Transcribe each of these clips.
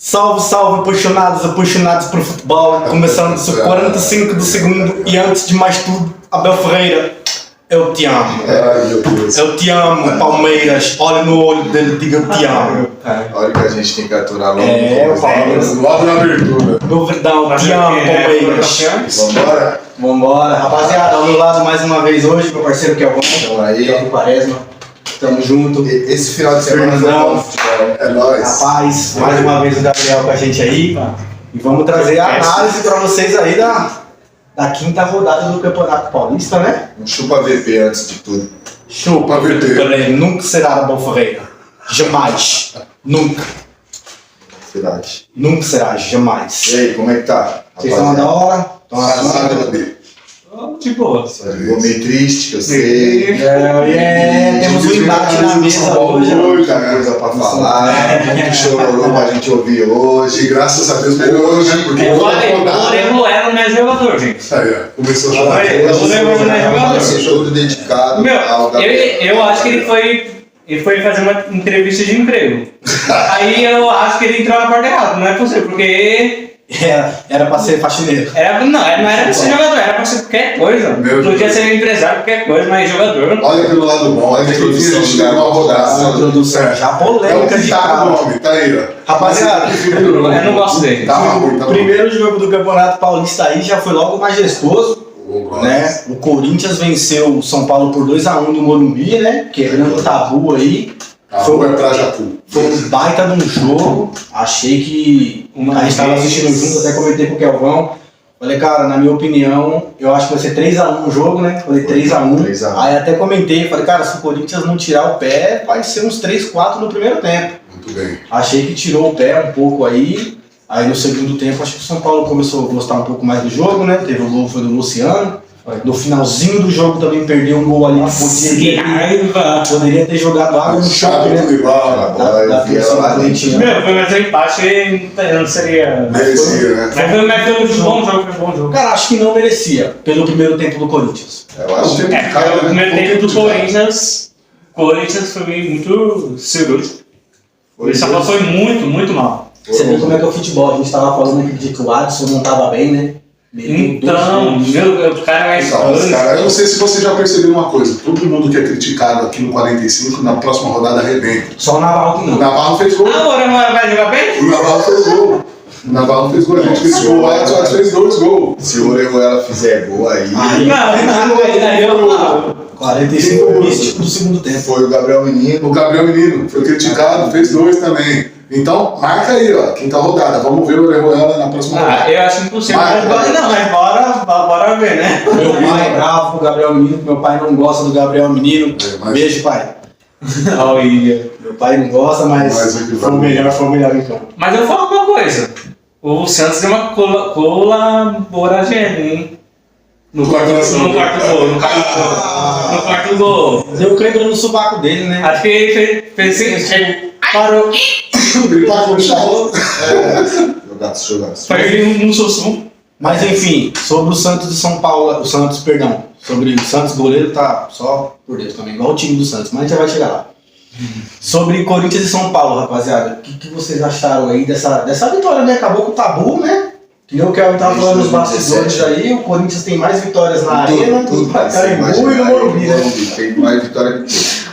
Salve, salve, apaixonados por futebol. Começando o 45 do segundo e antes de mais tudo, Abel Ferreira, eu te amo. Eu te amo, Palmeiras. Olha no olho dele, diga eu te amo. Olha que a gente tem que aturar logo. O Palmeiras. Logo na abertura. Meu verdão, te amo, Palmeiras. Vambora? Vambora. Rapaziada, ao meu lado mais uma vez hoje, meu parceiro que é o Então aí. Thiago Quaresma. Tamo junto. Esse final de semana Fernandão. é nóis. Rapaz, mais uma vez o Gabriel com a gente aí. E vamos trazer a análise pra vocês aí da quinta rodada do Campeonato Paulista, né? Um chupa VP antes de tudo. Chupa, VP. Nunca será Abel Ferreira. Jamais. Nunca. Verdade. Nunca será, jamais. E aí, como é que tá? Vocês estão da hora? Estão na De boa. Ficou meio triste, que eu sei. Temos um embate na mesa hoje. Muita coisa pra falar, muito chororô pra gente ouvir hoje. Graças a Deus melhorou, né? Porque Eu Orejuela não é jogador, gente. Aí, ó, começou a chorar. Orejuela não é jogador. Vai ser todo dedicado ao Eu acho que ele foi fazer uma entrevista de emprego. Aí eu acho que ele entrou na porta errada, não é possível, porque... Era pra ser faxineiro. Não era pra ser jogador, era pra ser qualquer coisa. Podia ser empresário, qualquer coisa, mas jogador... Olha pelo lado bom, olha que a gente chegou uma rodada. Introdução já polêmica de tá cara. o nome, tá aí, ó. Rapaziada, Eu não gosto dele. Tá ruim, tá o primeiro jogo do Campeonato Paulista aí já foi logo majestoso, né? O Corinthians venceu o São Paulo por 2-1 no Morumbi, né? Quebrando o tabu aí. Foi pra Japu. Foi um baita de um jogo. Achei que a gente estava assistindo junto, até comentei com o Kelvão. Falei, cara, na minha opinião, eu acho que vai ser 3-1 o jogo, né? Falei 3-1. Aí até comentei, falei, cara, se o Corinthians não tirar o pé, vai ser uns 3-4 no primeiro tempo. Muito bem. Achei que tirou o pé um pouco aí. Aí no segundo tempo, acho que o São Paulo começou a gostar um pouco mais do jogo, né? Teve o gol, foi do Luciano. No finalzinho do jogo também perdeu um gol ali que poderia ter jogado água no chão, né? Da torcida corintiana. Foi mais um empate, não seria... Merecia, né? Mas foi um bom jogo, Cara, acho que não merecia pelo primeiro tempo do Corinthians. Eu acho que o primeiro tempo do Corinthians foi muito cirúrgico. O São Paulo foi muito mal. Você viu como é que é o futebol? A gente tava falando aqui de que o Adson não tava bem, né? Então, o cara é Eu não sei se você já percebeu uma coisa. Todo mundo que é criticado aqui no 45, na próxima rodada arrebenta. Só o Navarro que não. O Navarro fez gol. Ah, o Orejuela vai jogar bem? O Navarro fez gol. O Navarro fez gol. A gente criticou o Adson, fez 2 gols. se o Orejuela fizer gol aí... Aí eu falo. 45 místico do segundo tempo. Foi o Gabriel Menino. O Gabriel Menino foi criticado, fez 2 também. Então, marca aí, ó, quinta rodada. Vamos ver o Orejuela na próxima rodada. Eu acho impossível. Mas Bora ver, né? Meu pai é bravo com o Gabriel Menino, meu pai não gosta do Gabriel Menino. mas- Beijo, pai. Olha. Meu pai não gosta, mas Mas aqui foi o melhor em campo. Mas eu vou falar uma coisa. O Santos deu uma colaboragem, hein? No quarto gol. Deu cãibra no sovaco dele, né? Acho que ele fez parou. Ele pagou no chão. Jogaço. Foi um sussum. Mas enfim, sobre o Santos de São Paulo, sobre o Santos goleiro tá só por Deus também, igual o time do Santos, mas a gente já vai chegar lá. Sobre Corinthians e São Paulo, rapaziada, o que vocês acharam aí dessa vitória, né? Acabou com o tabu, né? Que nem o Kelvin tava falando nos bastidores aí, o Corinthians tem mais vitórias na Arena do que Pacaembu e no Morumbi, né? Tem mais vitória que tudo.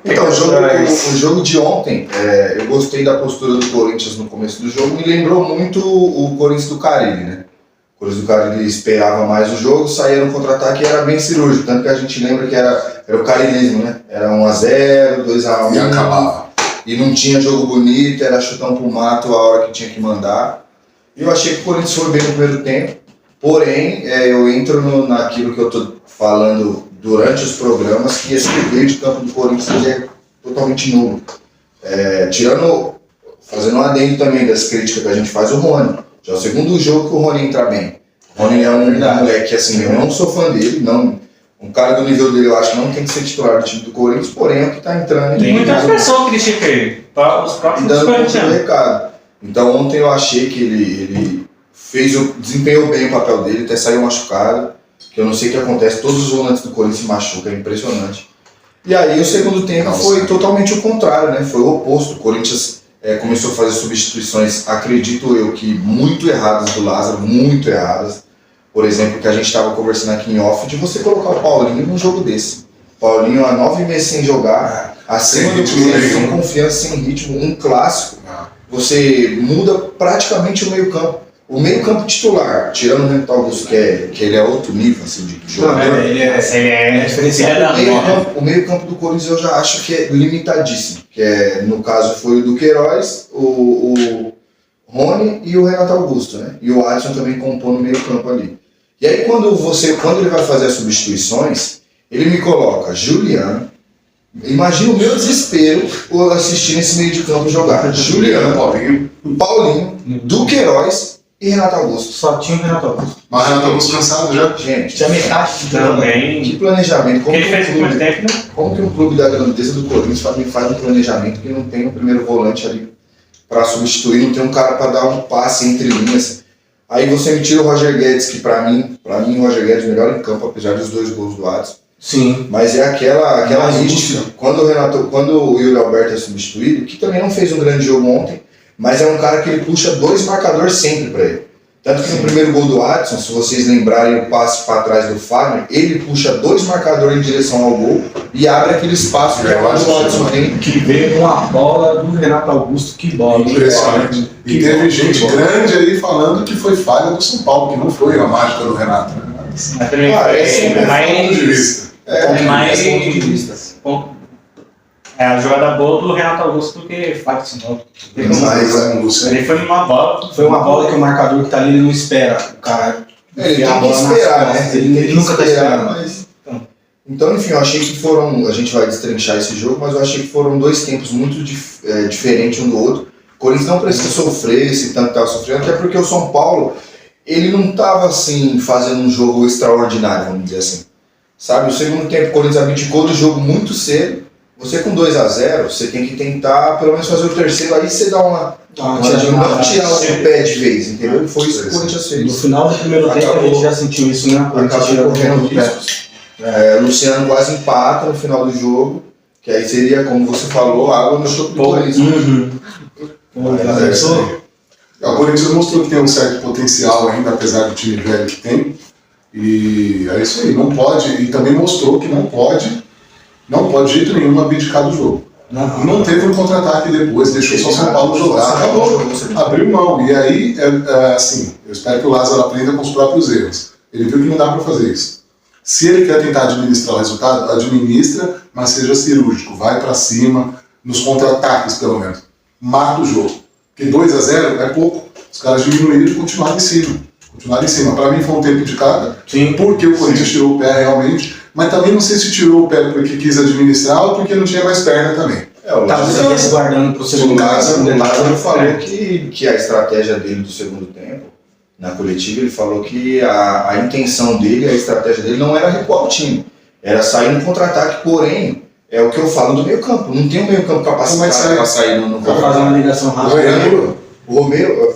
Então, o jogo de ontem, eu gostei da postura do Corinthians no começo do jogo, me lembrou muito o Corinthians do Carille, né? O Corinthians do Carille esperava mais o jogo, saía no contra-ataque e era bem cirúrgico, tanto que a gente lembra que era o carilismo, né? Era 1-0, 2-1 E acabava. e não tinha jogo bonito, era chutão pro mato a hora que tinha que mandar. E eu achei que o Corinthians foi bem no primeiro tempo, porém, eu entro naquilo que eu tô falando durante os programas, que esse meio de campo do Corinthians é totalmente nulo. Fazendo um adendo também das críticas que a gente faz, o Rony. Já é o segundo jogo que o Rony entra bem. O Rony é um moleque assim, eu não sou fã dele, não. Um cara do nível dele eu acho que não tem que ser titular do time do Corinthians, porém é o que está entrando. Tem muita pessoa que critica ele. Os próprios corintianos. Recado. Então ontem eu achei que ele desempenhou bem o papel dele, até saiu machucado. Que eu não sei o que acontece, todos os volantes do Corinthians se machucam, é impressionante. E aí o segundo tempo foi totalmente o contrário, né? Foi o oposto. O Corinthians começou a fazer substituições, acredito eu, que muito erradas do Lázaro, muito erradas. Por exemplo, que a gente estava conversando aqui em off, de você colocar o Paulinho num jogo desse. Paulinho há 9 meses sem jogar, acima do que sem confiança, sem ritmo, um clássico. Você muda praticamente o meio-campo. O meio-campo titular, tirando o Renato Augusto, que ele é outro nível assim, de jogador. Ele é diferenciado. O meio-campo do Corinthians eu já acho que é limitadíssimo. Que no caso foi o do Queiroz, o Rony e o Renato Augusto, né? E o Adson também compõe no meio-campo ali. E aí quando ele vai fazer as substituições, ele me coloca Juliano. Imagina o meu desespero assistindo esse meio de campo jogar. Juliano, Paulinho, Duqueiroz e Renato Augusto. Só tinha o Renato Augusto. Mas Renato Augusto cansado já. Gente, Tinha metade também. que planejamento. Ele fez o primeiro tempo, né? Como que um clube da grandeza do Corinthians faz um planejamento que não tem um primeiro volante ali para substituir, não tem um cara para dar um passe entre linhas. Aí você me tira o Roger Guedes, que pra mim o Roger Guedes é melhor em campo, apesar dos 2 gols do Adson. Sim. Mas é aquela Mais mística. Quando o Yuri Alberto é substituído, que também não fez um grande jogo ontem, mas é um cara que ele puxa 2 marcadores sempre para ele. Tanto que no primeiro gol do Adson, se vocês lembrarem o passe para trás do Fagner, ele puxa 2 marcadores em direção ao gol e abre aquele espaço que o Adson tem. Que veio com a bola do Renato Augusto, que bola. Impressionante. E teve gente grande aí falando que foi falha do São Paulo, que não foi a mágica do Renato. Né? Mas também foi mais... ponto de vista. mais ponto de vista. É a jogada boa do Renato Augusto do que Fagner. Mas Ele foi numa bola. Foi uma bola que o marcador que tá ali, ele não espera. O cara ele tem tem que esperar, né? Ele nunca tá esperando. Mas... Então, enfim, eu achei que foram... A gente vai destrinchar esse jogo, mas eu achei que foram 2 tempos muito diferentes um do outro. O Corinthians não precisa sofrer esse tanto que estava sofrendo, até porque o São Paulo, ele não estava assim, fazendo um jogo extraordinário, vamos dizer assim. Sabe, o segundo tempo o Corinthians abdicou do jogo muito cedo. Você com 2-0, você tem que tentar pelo menos fazer o terceiro, aí você dá uma tirar o pé de vez, entendeu? Foi isso que o Corinthians fez. No final do primeiro tempo a gente já sentiu isso, né? Acabou correndo riscos. Luciano quase empata no final do jogo, que aí seria, como você falou, água no chope do Corinthians. O Corinthians mostrou que tem um certo potencial ainda, apesar do time velho que tem. E é isso aí, não pode, e também mostrou que não pode de jeito nenhum abdicar do jogo. Não teve um contra-ataque depois, deixou só São Paulo jogar, acabou, abriu mão. E aí, assim, eu espero que o Lázaro aprenda com os próprios erros. Ele viu que não dá para fazer isso. Se ele quer tentar administrar o resultado, administra, mas seja cirúrgico, vai para cima, nos contra-ataques pelo menos. Mata o jogo. Porque 2-0 é pouco, os caras diminuíram e continuaram em cima. Para mim foi um tempo de cada, porque o Corinthians tirou o pé realmente, mas também não sei se tirou o pé porque quis administrar ou porque não tinha mais perna também. O Lázaro se guardando pro segundo tempo. O Lázaro falou que a estratégia dele do segundo tempo, na coletiva, ele falou que a intenção dele, a estratégia dele não era recuar o time, era sair no contra-ataque, porém, é o que eu falo do meio campo, não tem um meio campo capacitado para sair no contra-ataque. Fazer uma ligação rápida. O Romero,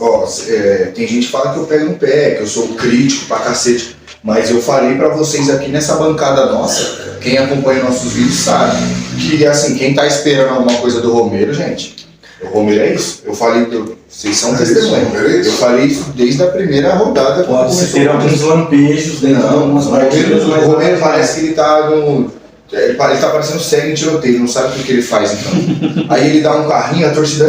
tem gente que fala que eu pego no pé, que eu sou crítico pra cacete, mas eu falei pra vocês aqui nessa bancada nossa, quem acompanha nossos vídeos sabe, que assim, quem tá esperando alguma coisa do Romero, gente, o Romero é isso. Eu falei, vocês são testemunhas, eu falei isso desde a primeira rodada. Pode ter alguns lampejos dentro de algumas partidas, mas o Romero parece que ele tá no... Ele tá parecendo cego em tiroteio, não sabe o que ele faz então. Aí ele dá um carrinho, a torcida,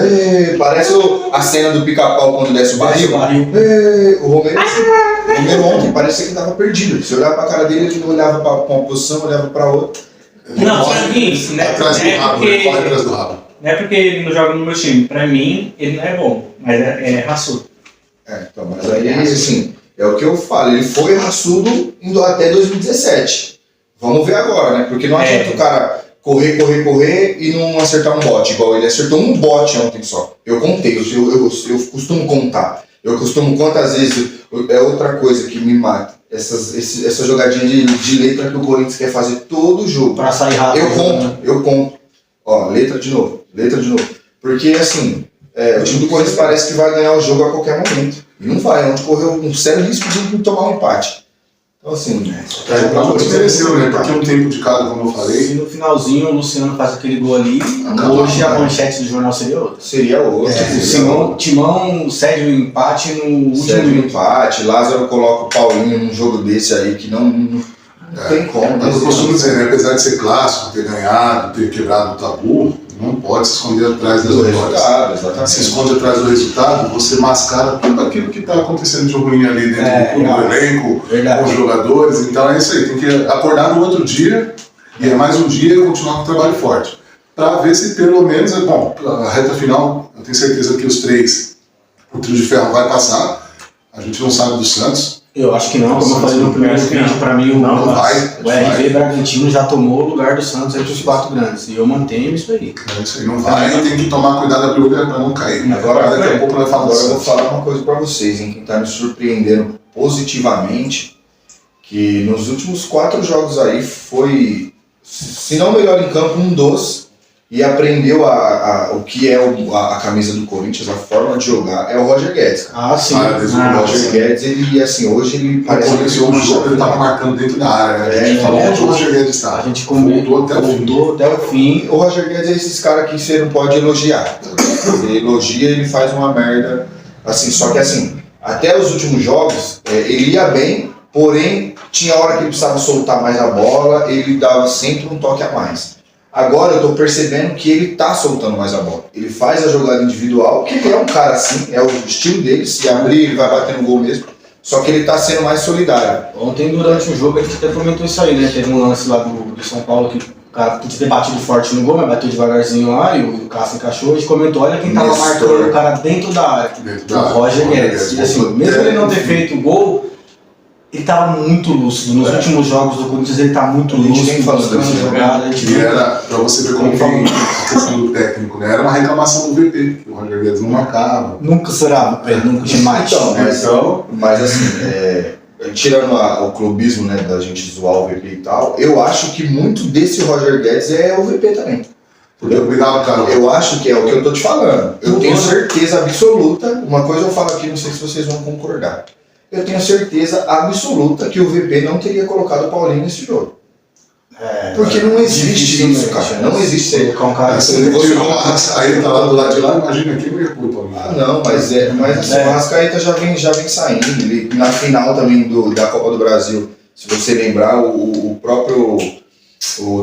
parece a cena do Pica-Pau quando desce o barril. O Romero ontem parecia que ele tava perdido. Se olhar pra cara dele, ele não olhava pra uma posição, olhava pra outra. Não, pra mim, isso, né? Atrás do rabo, corre atrás do rabo. Não é porque ele não joga no meu time. Pra mim, ele não é bom, mas é raçudo. Então, mas aí, assim, é o que eu falo, ele foi raçudo indo até 2017. Vamos ver agora, né? Porque não adianta o cara correr e não acertar um bote, igual ele acertou um bote ontem só. Eu contei, eu costumo contar. Eu costumo, quantas vezes, é outra coisa que me mata. Essa jogadinha de letra que o Corinthians quer fazer todo jogo. Pra sair rápido. Eu conto. Ó, letra de novo. Porque, assim, o time do Corinthians parece que vai ganhar o jogo a qualquer momento. E não vai, onde correu um sério risco de tomar um empate. Então, assim, Pra muito mereceu, né? Porque um tempo de cada, como eu falei. Se no finalzinho o Luciano faz aquele gol ali, Acabou, hoje a cara. manchete do jornal seria outra. seria outro. O Timão cede o empate no último Sério, minuto. empate. Lázaro coloca o Paulinho num jogo desse aí que não tem como. Mas eu costumo dizer, né? Apesar de ser clássico, ter ganhado, ter quebrado o tabu, não pode se esconder atrás das Do vitórias. resultado, exatamente. Se esconde atrás do resultado, você mascara tudo aquilo que está acontecendo de ruim ali dentro do clube, do elenco, Verdade. com os jogadores. Então é isso aí, tem que acordar no outro dia, e é mais um dia e continuar com o trabalho forte. Para ver se pelo menos, bom, a reta final, eu tenho certeza que os três, o trio de ferro vai passar, a gente não sabe do Santos. Eu acho que não, como eu falei no primeiro vídeo, pra mim o RB Bragantino já tomou o lugar do Santos entre os 4 grandes. E eu mantenho isso aí. É isso aí, não vai, tem que tomar cuidado da primeira para não cair. Agora, Daqui a pouco nós falamos agora eu vou do falar uma coisa pra vocês, hein? Quem tá me surpreendendo positivamente, que nos últimos 4 jogos aí foi, se não melhor em campo, um dos, e aprendeu o que é a camisa do Corinthians, a forma de jogar, é o Roger Guedes, cara. Ah, sim. O Roger Guedes, ele, assim, hoje ele parece Parece que o jogo ele estava marcando dentro da área, né? A gente falou onde o Roger Guedes A está. gente Voltou até o fim. voltou até o fim. O Roger Guedes é esses caras que você não pode elogiar. Ele elogia, ele faz uma merda. Assim, só que assim, até os últimos jogos, ele ia bem, porém, tinha hora que ele precisava soltar mais a bola, ele dava sempre um toque a mais. Agora eu tô percebendo que ele tá soltando mais a bola. Ele faz a jogada individual, que ele é um cara assim, é o estilo dele, se abrir ele vai bater no gol mesmo. Só que ele tá sendo mais solidário. Ontem, durante o jogo, a gente até comentou isso aí, né? Teve um lance lá do São Paulo que o cara podia ter batido forte no gol, mas bateu devagarzinho lá e o Cássio encaixou. A gente comentou, olha quem tava Nestor. marcando o cara dentro da área. O Roger Guedes. E assim, mesmo ele não ter feito o gol, ele tava muito lúcido. Nos últimos jogos do Corinthians ele tá muito A gente lúcido, nem falou buscando disso, né? jogada. A gente E era, pra você ver como tem a questão do técnico, né? Era uma reclamação do VP, que o Roger Guedes não marcava. nunca será, nunca jamais. Então, mas assim, tirando o clubismo, né, da gente zoar o VP e tal, eu acho que muito desse Roger Guedes é o VP também. Porque eu cuidava, cara. Eu acho que é o que eu tô te falando. Eu tenho certeza absoluta, uma coisa eu falo aqui, não sei se vocês vão concordar. Eu tenho certeza absoluta que o VP não teria colocado o Paulinho nesse jogo. Porque não existe isso, cara. Não existe isso. Colocar um cara Se ele tirou a Arrascaeta lá do lado de lá, imagina aqui não ia pôr o Paulinho. Ah, não, mas assim, o Arrascaeta já vem saindo. Ele, na final também da Copa do Brasil, se você lembrar, o próprio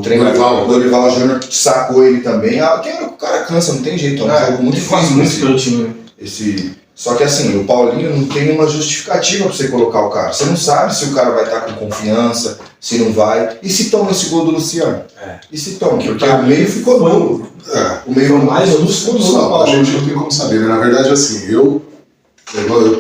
treinador Dorival Júnior sacou ele também. Tem hora que o cara cansa, não tem jeito. É um jogo muito faz difícil muito pelo time. Só que assim, o Paulinho não tem uma justificativa pra você colocar o cara. Você não sabe se o cara vai estar com confiança, se não vai. E se toma esse gol do Luciano? E se toma? Porque o meio ficou nulo. O meio Foi mais lúcido do São Não, a Paulo. gente não tem como saber, né? Na verdade, assim, eu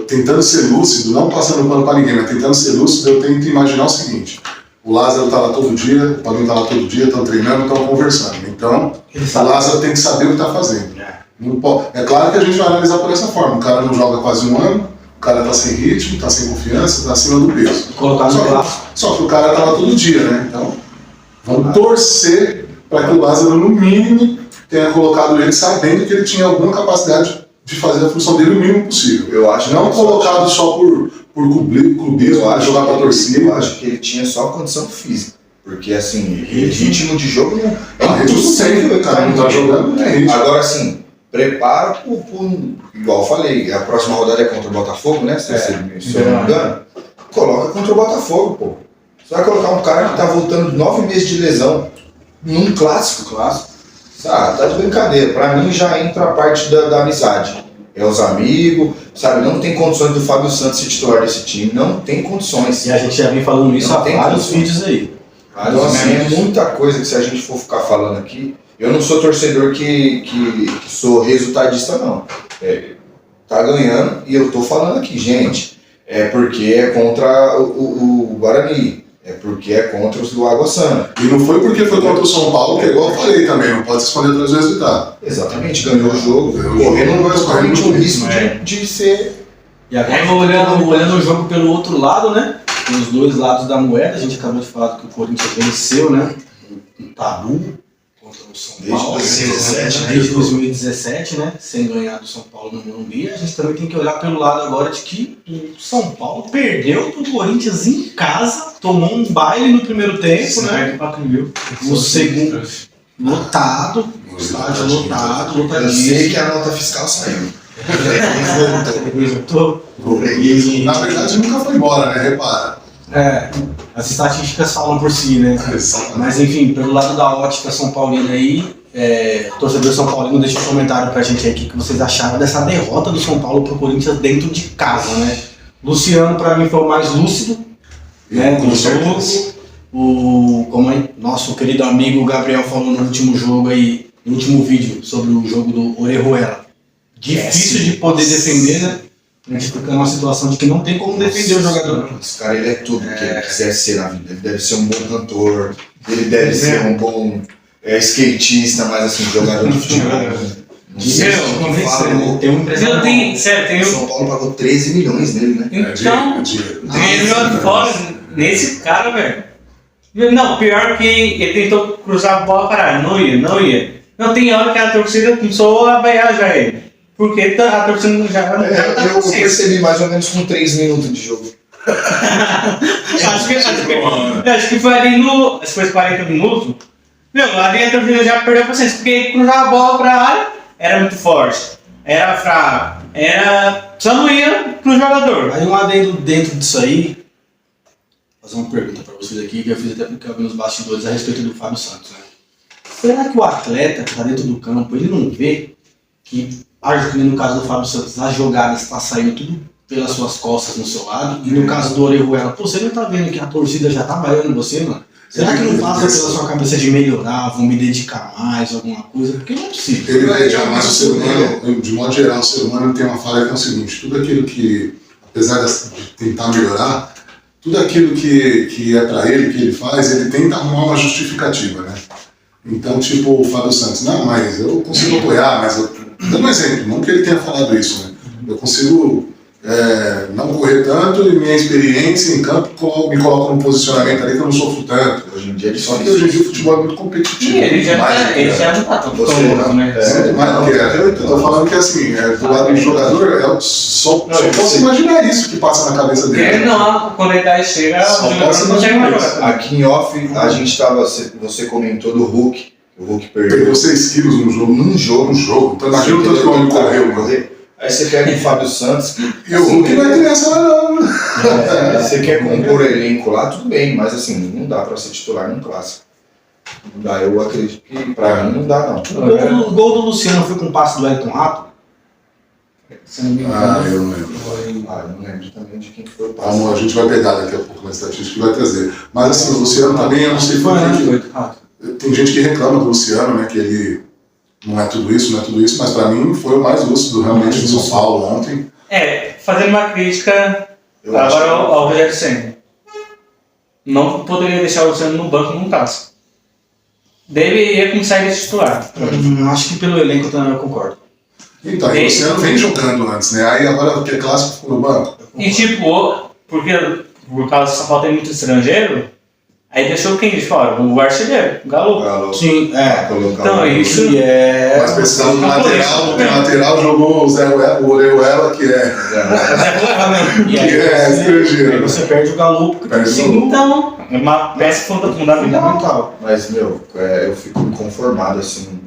tentando ser lúcido, não passando pano pra ninguém, mas tentando ser lúcido, eu tento imaginar o seguinte: o Lázaro tá lá todo dia, o Paulinho tá lá todo dia, estão treinando, estão conversando. Então, o Lázaro tem que saber o que tá fazendo. Não pode. É claro que a gente vai analisar por essa forma. O cara não joga quase um ano, o cara tá sem ritmo, tá sem confiança, tá acima do peso. Colocar no clássico. Só que o cara tá lá todo dia, né? Então, vamos torcer para que o Lázaro, no mínimo, tenha colocado ele sabendo que ele tinha alguma capacidade de fazer a função dele o mínimo possível. Eu acho Não colocado só por clubismo, para jogar pra torcida. Eu acho que ele tinha só condição física. Porque assim, ritmo de jogo não é Ritmo sempre, o cara não tá jogando, não tem ritmo. Agora assim, prepara igual eu falei, a próxima rodada é contra o Botafogo, né? Se eu não me engano. Coloca contra o Botafogo, pô. Você vai colocar um cara que tá voltando 9 meses de lesão num clássico. Tá de brincadeira. Pra mim já entra a parte da amizade. É os amigos, sabe? Não tem condições do Fábio Santos ser titular desse time. Não tem condições. E a gente já vem falando isso há vários vídeos aí. Então assim, é muita coisa que se a gente for ficar falando aqui. Eu não sou torcedor que sou resultadista, não. Tá ganhando e eu tô falando aqui, gente. É porque é contra o Guarani. É porque é contra os do Água Santa. E não foi porque foi contra o São Paulo, que é igual eu falei também, não pode se esconder atrás do resultado. Exatamente, ganhou o jogo, correndo basicamente o risco de ser. E agora olhando o jogo pelo outro lado, né? Os dois lados da moeda, a gente acabou de falar que o Corinthians venceu, né? Um tabu. O contra o São Desde Paulo. 2017, né? Desde 2017, né? Sem ganhar do São Paulo no Morumbi. A gente também tem que olhar pelo lado agora de que o São Paulo perdeu pro Corinthians em casa, tomou um baile no primeiro tempo, né? 54 mil. No segundo, lotado, estádio lotado, Eu sei lotadíssimo. que a nota fiscal saiu. Voltou. Na verdade, nunca foi embora, né? Repara. As estatísticas falam por si, né? Exatamente. Mas enfim, pelo lado da ótica São Paulina aí, torcedor São Paulino, deixa um comentário pra gente aí o que vocês acharam dessa derrota do São Paulo pro Corinthians dentro de casa, né? Luciano, pra mim, foi o mais lúcido, né? Com Do certeza. jogo. Como é, nosso querido amigo Gabriel falou no último jogo aí, no último vídeo, sobre o jogo do Orejuela. Difícil de poder defender, né? A gente fica numa situação de que não tem como defender o jogador. Esse cara, ele é tudo que ele quiser ser na vida. Ele deve ser um bom cantor, ele deve ser um bom skatista, mas assim, jogador de futebol. Não sei Meu, o que Convencer, fala, né? Tem um Não, empresário. tem o São Paulo pagou 13 milhões nele, né? Então, dinheiro. ele jogou fora nesse cara, velho. Não, pior que ele tentou cruzar a bola para não ia. Não, tem hora que a torcida começou a vaiar já ele. Porque a torcida já tá Eu consciente. percebi mais ou menos com 3 minutos de jogo. Acho que foi ali no. Acho que foi 40 minutos. Meu, ali a torcida já perdeu a paciência, porque ele cruzava a bola pra área, era muito forte, era fraco, só não ia pro jogador. Aí um adendo dentro disso aí, fazer uma pergunta pra vocês aqui, que eu fiz até porque eu vi nos bastidores a respeito do Fábio Santos, né? Será que o atleta que tá dentro do campo, ele não vê que, no caso do Fábio Santos, as jogadas estão saindo tudo pelas suas costas no seu lado, e no caso do Orejuela, pô, você não tá vendo que a torcida já tá vaiando você, mano? Será que não passa pela sua cabeça de melhorar, vou me dedicar mais, alguma coisa? Porque não é possível. Ele vai mas o ser humano, de modo geral, o ser humano tem uma falha que é o seguinte: tudo aquilo que, apesar de tentar melhorar, tudo aquilo que é pra ele, que ele faz, ele tenta arrumar uma justificativa, né? Então, tipo, o Fábio Santos, não, mas eu consigo apoiar, mas eu. Dando um exemplo, não que ele tenha falado isso, né? Eu consigo não correr tanto e minha experiência em campo me coloca num posicionamento ali que eu não sofro tanto. Hoje em dia ele Só que hoje em dia o futebol é muito competitivo. E ele já mais, não tá tão Você famoso, não, né? Muito mais do que eu tô falando que assim, do lado do jogador, só posso imaginar isso que passa na cabeça Porque dele. não, quando a idade chega, Só o jogador posso não consegue mais imaginar jogar. Aqui em off, a gente tava. Você comentou do Hulk. O Hulk Perdeu perdeu 6 quilos no jogo. num jogo. Então imagina o tanto que o homem correu, mano. Aí você pega o Fábio Santos, que E o Hulk não é criança não. você quer compor elenco lá, tudo bem, mas assim, não dá pra ser titular num clássico. Não dá, eu acredito que pra mim não dá não. O gol do Luciano foi com o passe do Elton Rato? Se não me engano. Eu não lembro. Eu não lembro também de quem que foi o passe. Vamos, a gente vai pegar daqui a pouco na estatística e vai trazer. Mas assim, o Luciano também, eu não sei por que. Tem gente que reclama do Luciano, né? Que ele não é tudo isso, mas pra mim foi o mais lúcido realmente do São Paulo ontem. Fazendo uma crítica Eu acho agora que- ao Rogério Ceni. Não poderia deixar o Luciano no banco num caso. Deveria começar ele titular. Acho que pelo elenco também eu concordo. Então, aí o Luciano vem jogando antes, né? Aí agora que é clássico ficou no banco. E tipo, porque por causa do São Paulo tem muito estrangeiro, aí deixou quem de fora? O artilheiro, o Galo. Galo. Sim, Colocar Então, o- isso- E Mas precisava de Não, lateral, por isso. o lateral jogou o Orejuela, que é E aí estrangeiro. aí você perde o Galo porque tem Perde o cinco. Então, é uma peça fundamental. Fundamental. Mas, meu, eu fico inconformado, assim.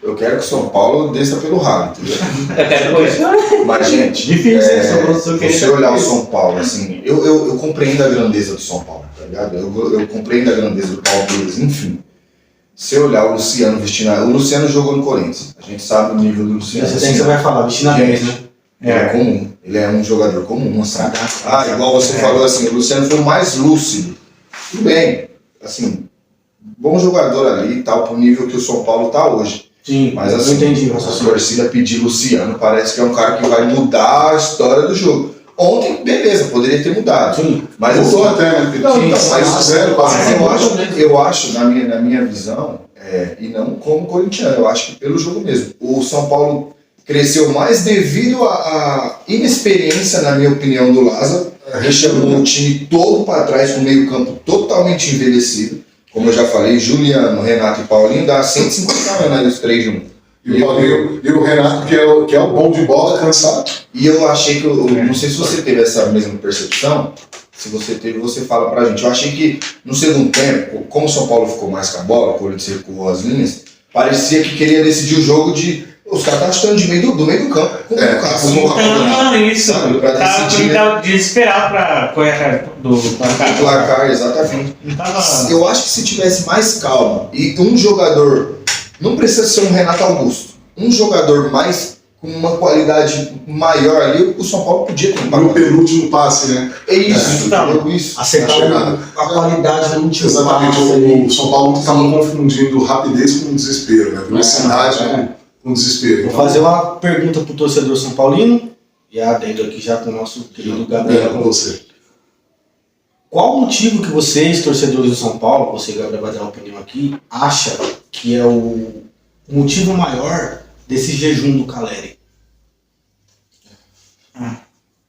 Eu quero que o São Paulo desça pelo ralo, entendeu? Eu quero coisa. Mas, gente, Difícil, né? São produção que você ele olhar o fez. São Paulo, assim, eu compreendo a grandeza do São Paulo, tá ligado? Eu compreendo a grandeza do Palmeiras, enfim. Se eu olhar o Luciano vestindo. O Luciano jogou no Corinthians. A gente sabe o nível do Luciano. Você tem que você vai falar, vestir na 10, né? Ele é comum. Ele é um jogador comum, assim. Igual você falou assim, o Luciano foi o mais lúcido. Tudo bem. Assim, bom jogador ali e tal, pro nível que o São Paulo tá hoje. Sim, Mas eu assim, entendi o a raciocínio. torcida pedir Luciano parece que é um cara que vai mudar a história do jogo. Ontem, beleza, poderia ter mudado. Sim. Mas Mudou assim, até, né? Não, Sim, então, mas mas, zero, quase mas zero. eu acho na minha visão, e não como corintiano, eu acho que pelo jogo mesmo. O São Paulo cresceu mais devido à inexperiência, na minha opinião, do Lázaro. Ele chamou o time todo para trás, com o meio campo totalmente envelhecido. como eu já falei, Juliano, Renato e Paulinho, dá 150 anos aí os três juntos. E o Renato, que é o bom de bola, cansado. E eu achei que, não sei se você teve essa mesma percepção, se você teve, você fala pra gente. Eu achei que no segundo tempo, como o São Paulo ficou mais com a bola, o Corinthians recuou as linhas, parecia que queria decidir o jogo de... Os caras estavam chutando do meio do campo. Isso. Tava desesperado pra correr atrás do placar. Exatamente. Eu acho que se tivesse mais calma e um jogador, não precisa ser um Renato Augusto, um jogador mais com uma qualidade maior ali, o São Paulo podia ter um No penúltimo passe, né? É isso, isso. Acertar a qualidade do último Exatamente. passe. O São Paulo estava confundindo rapidez com desespero, né? Velocidade com desespero. Vou fazer uma pergunta pro torcedor São Paulino, e adendo aqui já com o nosso querido Gabriel. Com você. Qual o motivo que vocês, torcedores do São Paulo, você, Gabriel, vai dar a opinião aqui, acha que é o motivo maior desse jejum do Caleri?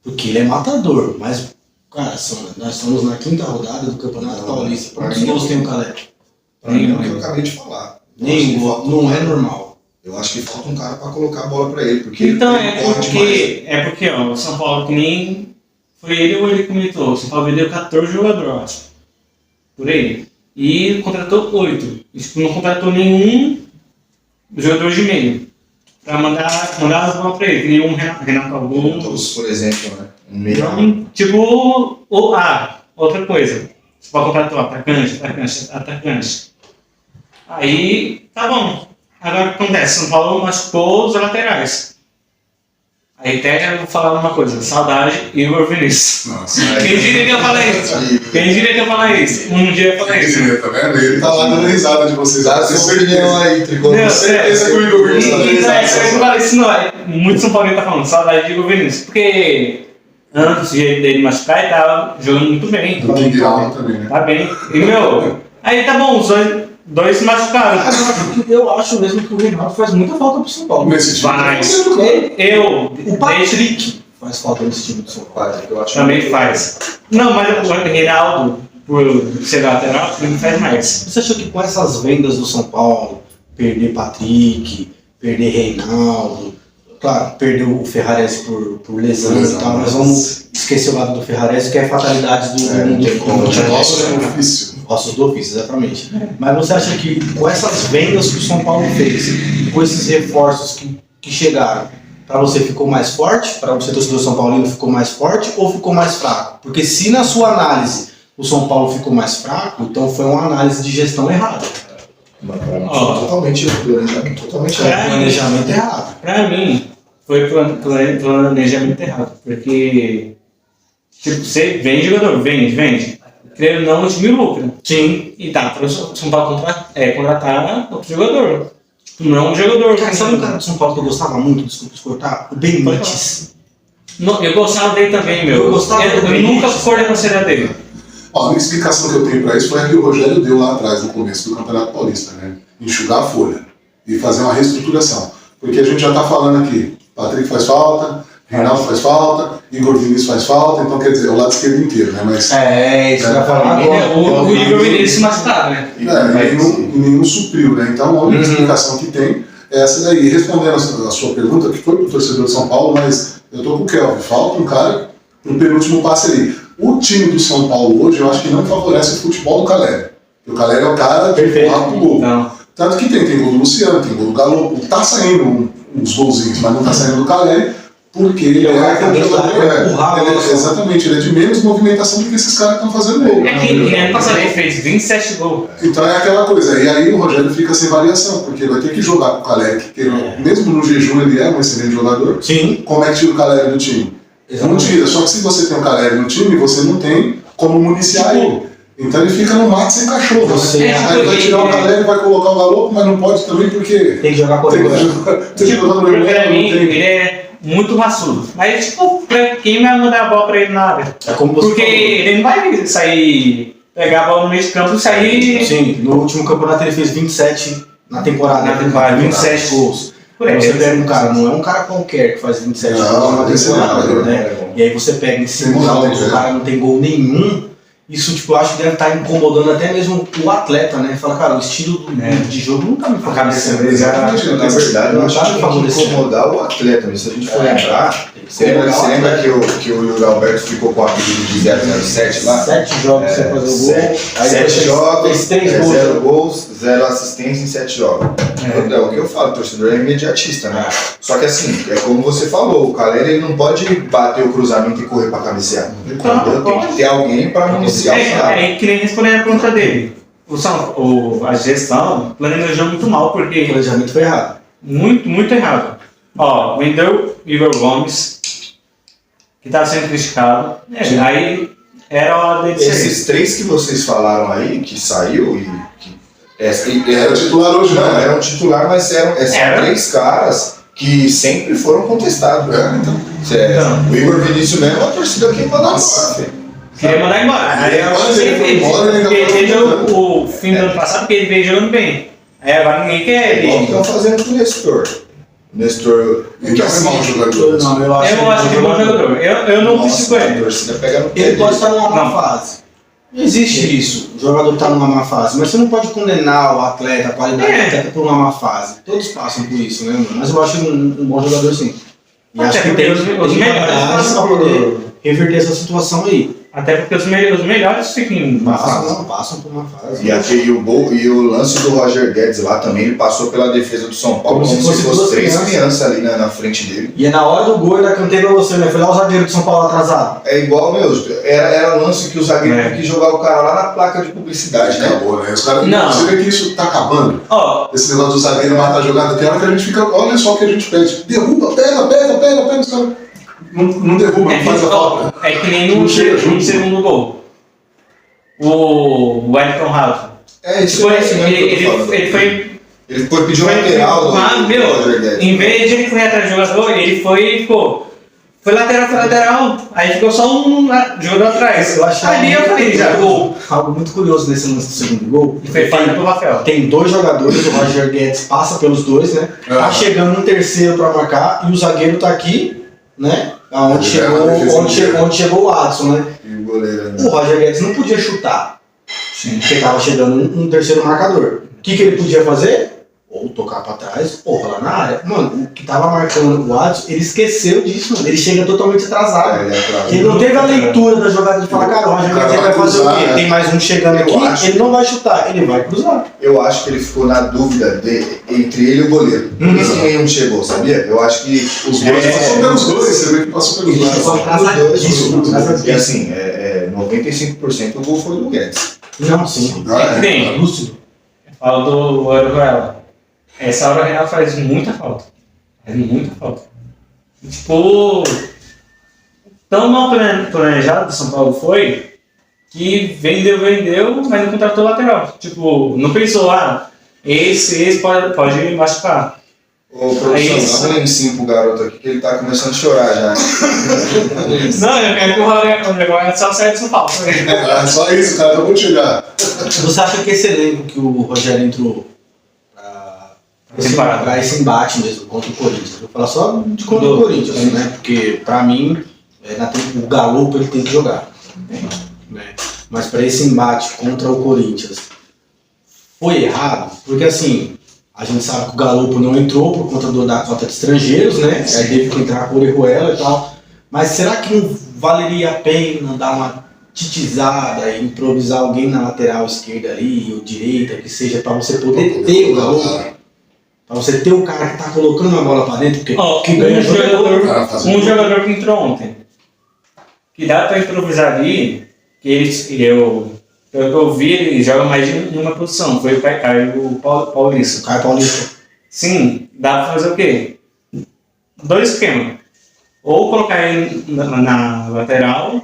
Porque ele é matador, mas, cara, nós estamos na 5ª rodada do Campeonato Paulista. Quantos gols tem o Caleri? Nenhum, que eu acabei de falar. Nenhum, não é normal. Eu acho que falta um cara pra colocar a bola pra ele, porque então ele corre demais. porque ó, o São Paulo que nem foi ele ou ele comentou, o São Paulo vendeu 14 jogadores, acho, por aí, e contratou 8, não contratou nenhum jogador de meio pra mandar as bolas pra ele, que nenhum Renato Augusto, por exemplo, né? Um meio. Então, tipo, outra coisa, você pode contratar atacante, aí tá bom. Agora o que acontece? São Paulo machucou os laterais. Aí até eu vou falar uma coisa, saudade, Igor Vinícius. Nossa, Quem diria que eu falei isso? Quem diria que eu falei isso? Um dia eu falei isso. Tá vendo? Ele tá lá dando risada de vocês. Dá sua opinião aí, Tricolor. Não, certeza que o Igor Vinícius tá dando risada. Eu não falei isso não, muito São Paulo tá falando, saudade de Igor Vinícius. Porque antes dele machucar, ele tava jogando muito bem. Do King Allen também, né? Tá bem. E aí tá bom, os dois se machucaram. Eu acho mesmo que o Reinaldo faz muita falta pro São Paulo. Nesse time. Mas O Patrick faz falta nesse time do São Paulo. Eu acho também faz. Não, mas o Reinaldo, por ser lateral, ele faz mais. Você achou que com essas vendas do São Paulo, perder Patrick, perder Reinaldo, claro, perdeu o Ferrarese por lesão e tal, mas vamos esquecer o lado do Ferrarese, que é fatalidade do ofício. Ossos do ofício, exatamente. Mas você acha que com essas vendas que o São Paulo fez, com esses reforços que chegaram, para você ficou mais forte? Para você, torcedor São Paulino, ficou mais forte ou ficou mais fraco? Porque se na sua análise o São Paulo ficou mais fraco, então foi uma análise de gestão errada. Totalmente Planejamento errado. Pra mim, foi planejamento errado. Porque, tipo, você vende jogador, vende. Creio não, o time lucra. Sim. E tá, para o São Paulo contratar outro jogador. Tipo, não é um jogador. Cara, sabe um cara do São Paulo que eu gostava muito, desculpa te cortar? O Benítez. Não, eu gostava dele também, meu. Eu gostava do Eu Benítez. nunca coordenei a cena dele. Ó, a explicação que eu tenho para isso foi a que o Rogério deu lá atrás, no começo do Campeonato Paulista, né? Enxugar a folha e fazer uma reestruturação. Porque a gente já está falando aqui, Patrick faz falta, Reinaldo faz falta, Igor Vinícius faz falta, então quer dizer, é o lado esquerdo inteiro, né? Mas, Isso que eu ia falar agora. O Igor Vinícius machucado, né? E nenhum supriu, né? Então a única explicação que tem é essa daí. Respondendo a sua pergunta, que foi pro torcedor de São Paulo, mas eu tô com o Kelvin, falta um cara no penúltimo passe ali. O time do São Paulo hoje, eu acho que não favorece o futebol do Caleri. O Caleri é o cara de empurrar pro gol. Não. Tanto que tem gol do Luciano, tem gol do Galo, tá saindo uns golzinhos, mas não tá saindo do Caleri, porque ele é aquele jogador. Exatamente, ele é de menos movimentação do que esses caras que estão fazendo gol. É que ano passado ele fez 27 gols. Então é aquela coisa, e aí o Rogério fica sem variação, porque ele vai ter que jogar com o Caleri, que mesmo no jejum ele é um excelente jogador. Sim. Como é que tira o Caleri do time? Não tira, só que se você tem um Caleri no time, você não tem como municiar ele. Então ele fica no mato sem cachorro. Aí vai tirar o Caleri, vai colocar o Galo, mas não pode também porque tem que jogar com tem que jogar no Pra mim, ele é muito raçudo. Mas, tipo, quem vai mandar a bola pra ele na área? É como você porque falou. ele não vai sair, pegar a bola no meio de campo e sair. Sim, no último campeonato ele fez 27 na temporada. 27 gols. Aí você pega um cara, não é um cara qualquer que faz 27 gols na temporada, né? E aí você pega esse jogo, o cara não tem gol nenhum, isso, tipo, eu acho que deve estar incomodando até mesmo o atleta, né? Fala, cara, o estilo de jogo não tá me favorecendo. Exatamente, na verdade, eu Não acho tá que me tem que favorecendo. incomodar o atleta, mas se a gente for lembrar, você incomodar o lembra atleta. que o Yuri Alberto ficou com o apelido de 007 lá? 7 jogos sem fazer o gol. Aí 7 depois jogos, fez 3 gols. 0 gols, 0 assistência em 7 jogos. É o que eu falo, o torcedor é imediatista, né? Só que assim, é como você falou, o Calera ele não pode bater o cruzamento e correr pra cabecear. Entendeu? Tem que ter alguém pra municiar o cara. É que nem responder a pergunta dele. A gestão planejou o jogo muito mal, O porque planejamento foi errado. muito errado. Ó, vendeu Igor Gomes, que tá sendo criticado. Aí era hora dele sair. Esses 3 que vocês falaram aí, que saiu e que Era titular hoje, não, né? eram titular, mas são Era. 3 caras que sempre foram contestados. Então. O Igor Vinícius mesmo, a torcida quem mandar Nossa. embora, filho. Queria mandar embora. Aí eu Quando sei ele foi que embora, ele ainda ele foi jogou o fim do ano passado porque ele veio jogando bem. Aí agora ninguém quer Igual que ele. estão fazendo com o Nestor. Nestor. Ele é mau jogador. Não, eu acho Eu acho que é bom jogador. Eu não critico A ele. torcida pega no pé Ele pode dele. estar numa má Não. fase. Não existe isso. O jogador está numa má fase. Mas você não pode condenar o atleta, a qualidade do atleta por uma má fase. Todos passam por isso, né, mano? Mas eu acho um bom jogador sim. E Até acho que porque tem os melhores qualidade passam pra poder reverter essa situação aí. Até porque os melhores ficam em má fase. Passam por uma fase. E o lance do Roger Guedes lá também, ele passou pela defesa do São Paulo como se fosse duas 3 crianças. crianças ali na frente dele. E é na hora do gol, eu ainda cantei pra você, né? Foi lá o zagueiro de São Paulo atrasado. É igual, meu, era lance que o zagueiro É. tinha que jogar o cara lá na placa de publicidade, né? Acabou, né? Os caras, Não. você vê que isso tá acabando. Ó, Esse negócio do zagueiro matar a jogada. Tem hora que a gente fica, olha só o que a gente pede. Derruba, pega. Os caras não derruba, não faz a falta. é que nem no Não chega junto. segundo gol. O Wellington Rato. Isso Foi, é isso mesmo que eu tô falando. ele foi. Ele foi pedir um lateral do Meu, Roger Guedes. em vez de ele correr atrás do jogador, ele foi e ficou. Foi lateral. Aí ficou só um jogador atrás. Ali eu falei, já, gol. Algo muito curioso nesse lance do segundo gol. E foi falha pelo Rafael. Tem 2 jogadores, o Roger Guedes passa pelos 2, né? Tá chegando um terceiro pra marcar e o zagueiro tá aqui, né? Onde Ele leva a defesa inteira. onde chegou o Adson, né? E o goleiro, né? O Roger Guedes não podia chutar, porque tava chegando um terceiro marcador. O que ele podia fazer? Ou tocar pra trás, ou rolar na área. Mano, o que tava marcando o Adson, ele esqueceu disso, mano. Ele chega totalmente atrasado. Ele é atrás. Ele não teve a leitura da jogada de falar, cara, o Roger O cara Guedes vai vai fazer o cruzar, quê? né? Tem mais um chegando Eu aqui, acho. ele não vai chutar, ele vai cruzar. Eu acho que ele ficou na dúvida entre ele e o goleiro. Por isso que nenhum chegou, sabia? Eu acho que Os dois passou pelos dois, você vê que passou pelos Ele dois. ficou atrasadíssimo. E assim, 95% do gol foi do Guedes. Não, sim. Tem. Lúcido. Fala do Oruela. Essa hora real faz muita falta. Faz muita falta. Tipo, tão mal planejado do São Paulo foi que vendeu, mas não contratou lateral. Tipo, não pensou, esse pode machucar. Ô, produção, dá um lencinho pro garoto aqui que ele tá começando a chorar já. Não, eu quero que o Roger só saia de São Paulo. É só isso, cara, acabou de chegar. Você acha que esse elenco que o Rogério entrou pra esse embate mesmo contra o Corinthians? Vou falar só de contra o Corinthians, né? Porque pra mim, o Galopo ele tem que jogar. Né? Mas pra esse embate contra o Corinthians foi errado, porque assim, a gente sabe que o Galopo não entrou por conta da cota de estrangeiros, né? Aí teve que entrar com o Orejuela e tal. Mas será que não valeria a pena dar uma titizada e improvisar alguém na lateral esquerda ali, ou direita, que seja pra você poder ter o Galopo? Pra você ter o cara que tá colocando a bola pra dentro, porque quem ganha um jogador que entrou ontem, que dá pra improvisar ali, que pelo que eu vi, ele joga mais de uma posição, foi o Caio Paulista. Caio Paulista. Sim, dá pra fazer o quê? 2 esquemas. Ou colocar ele na lateral,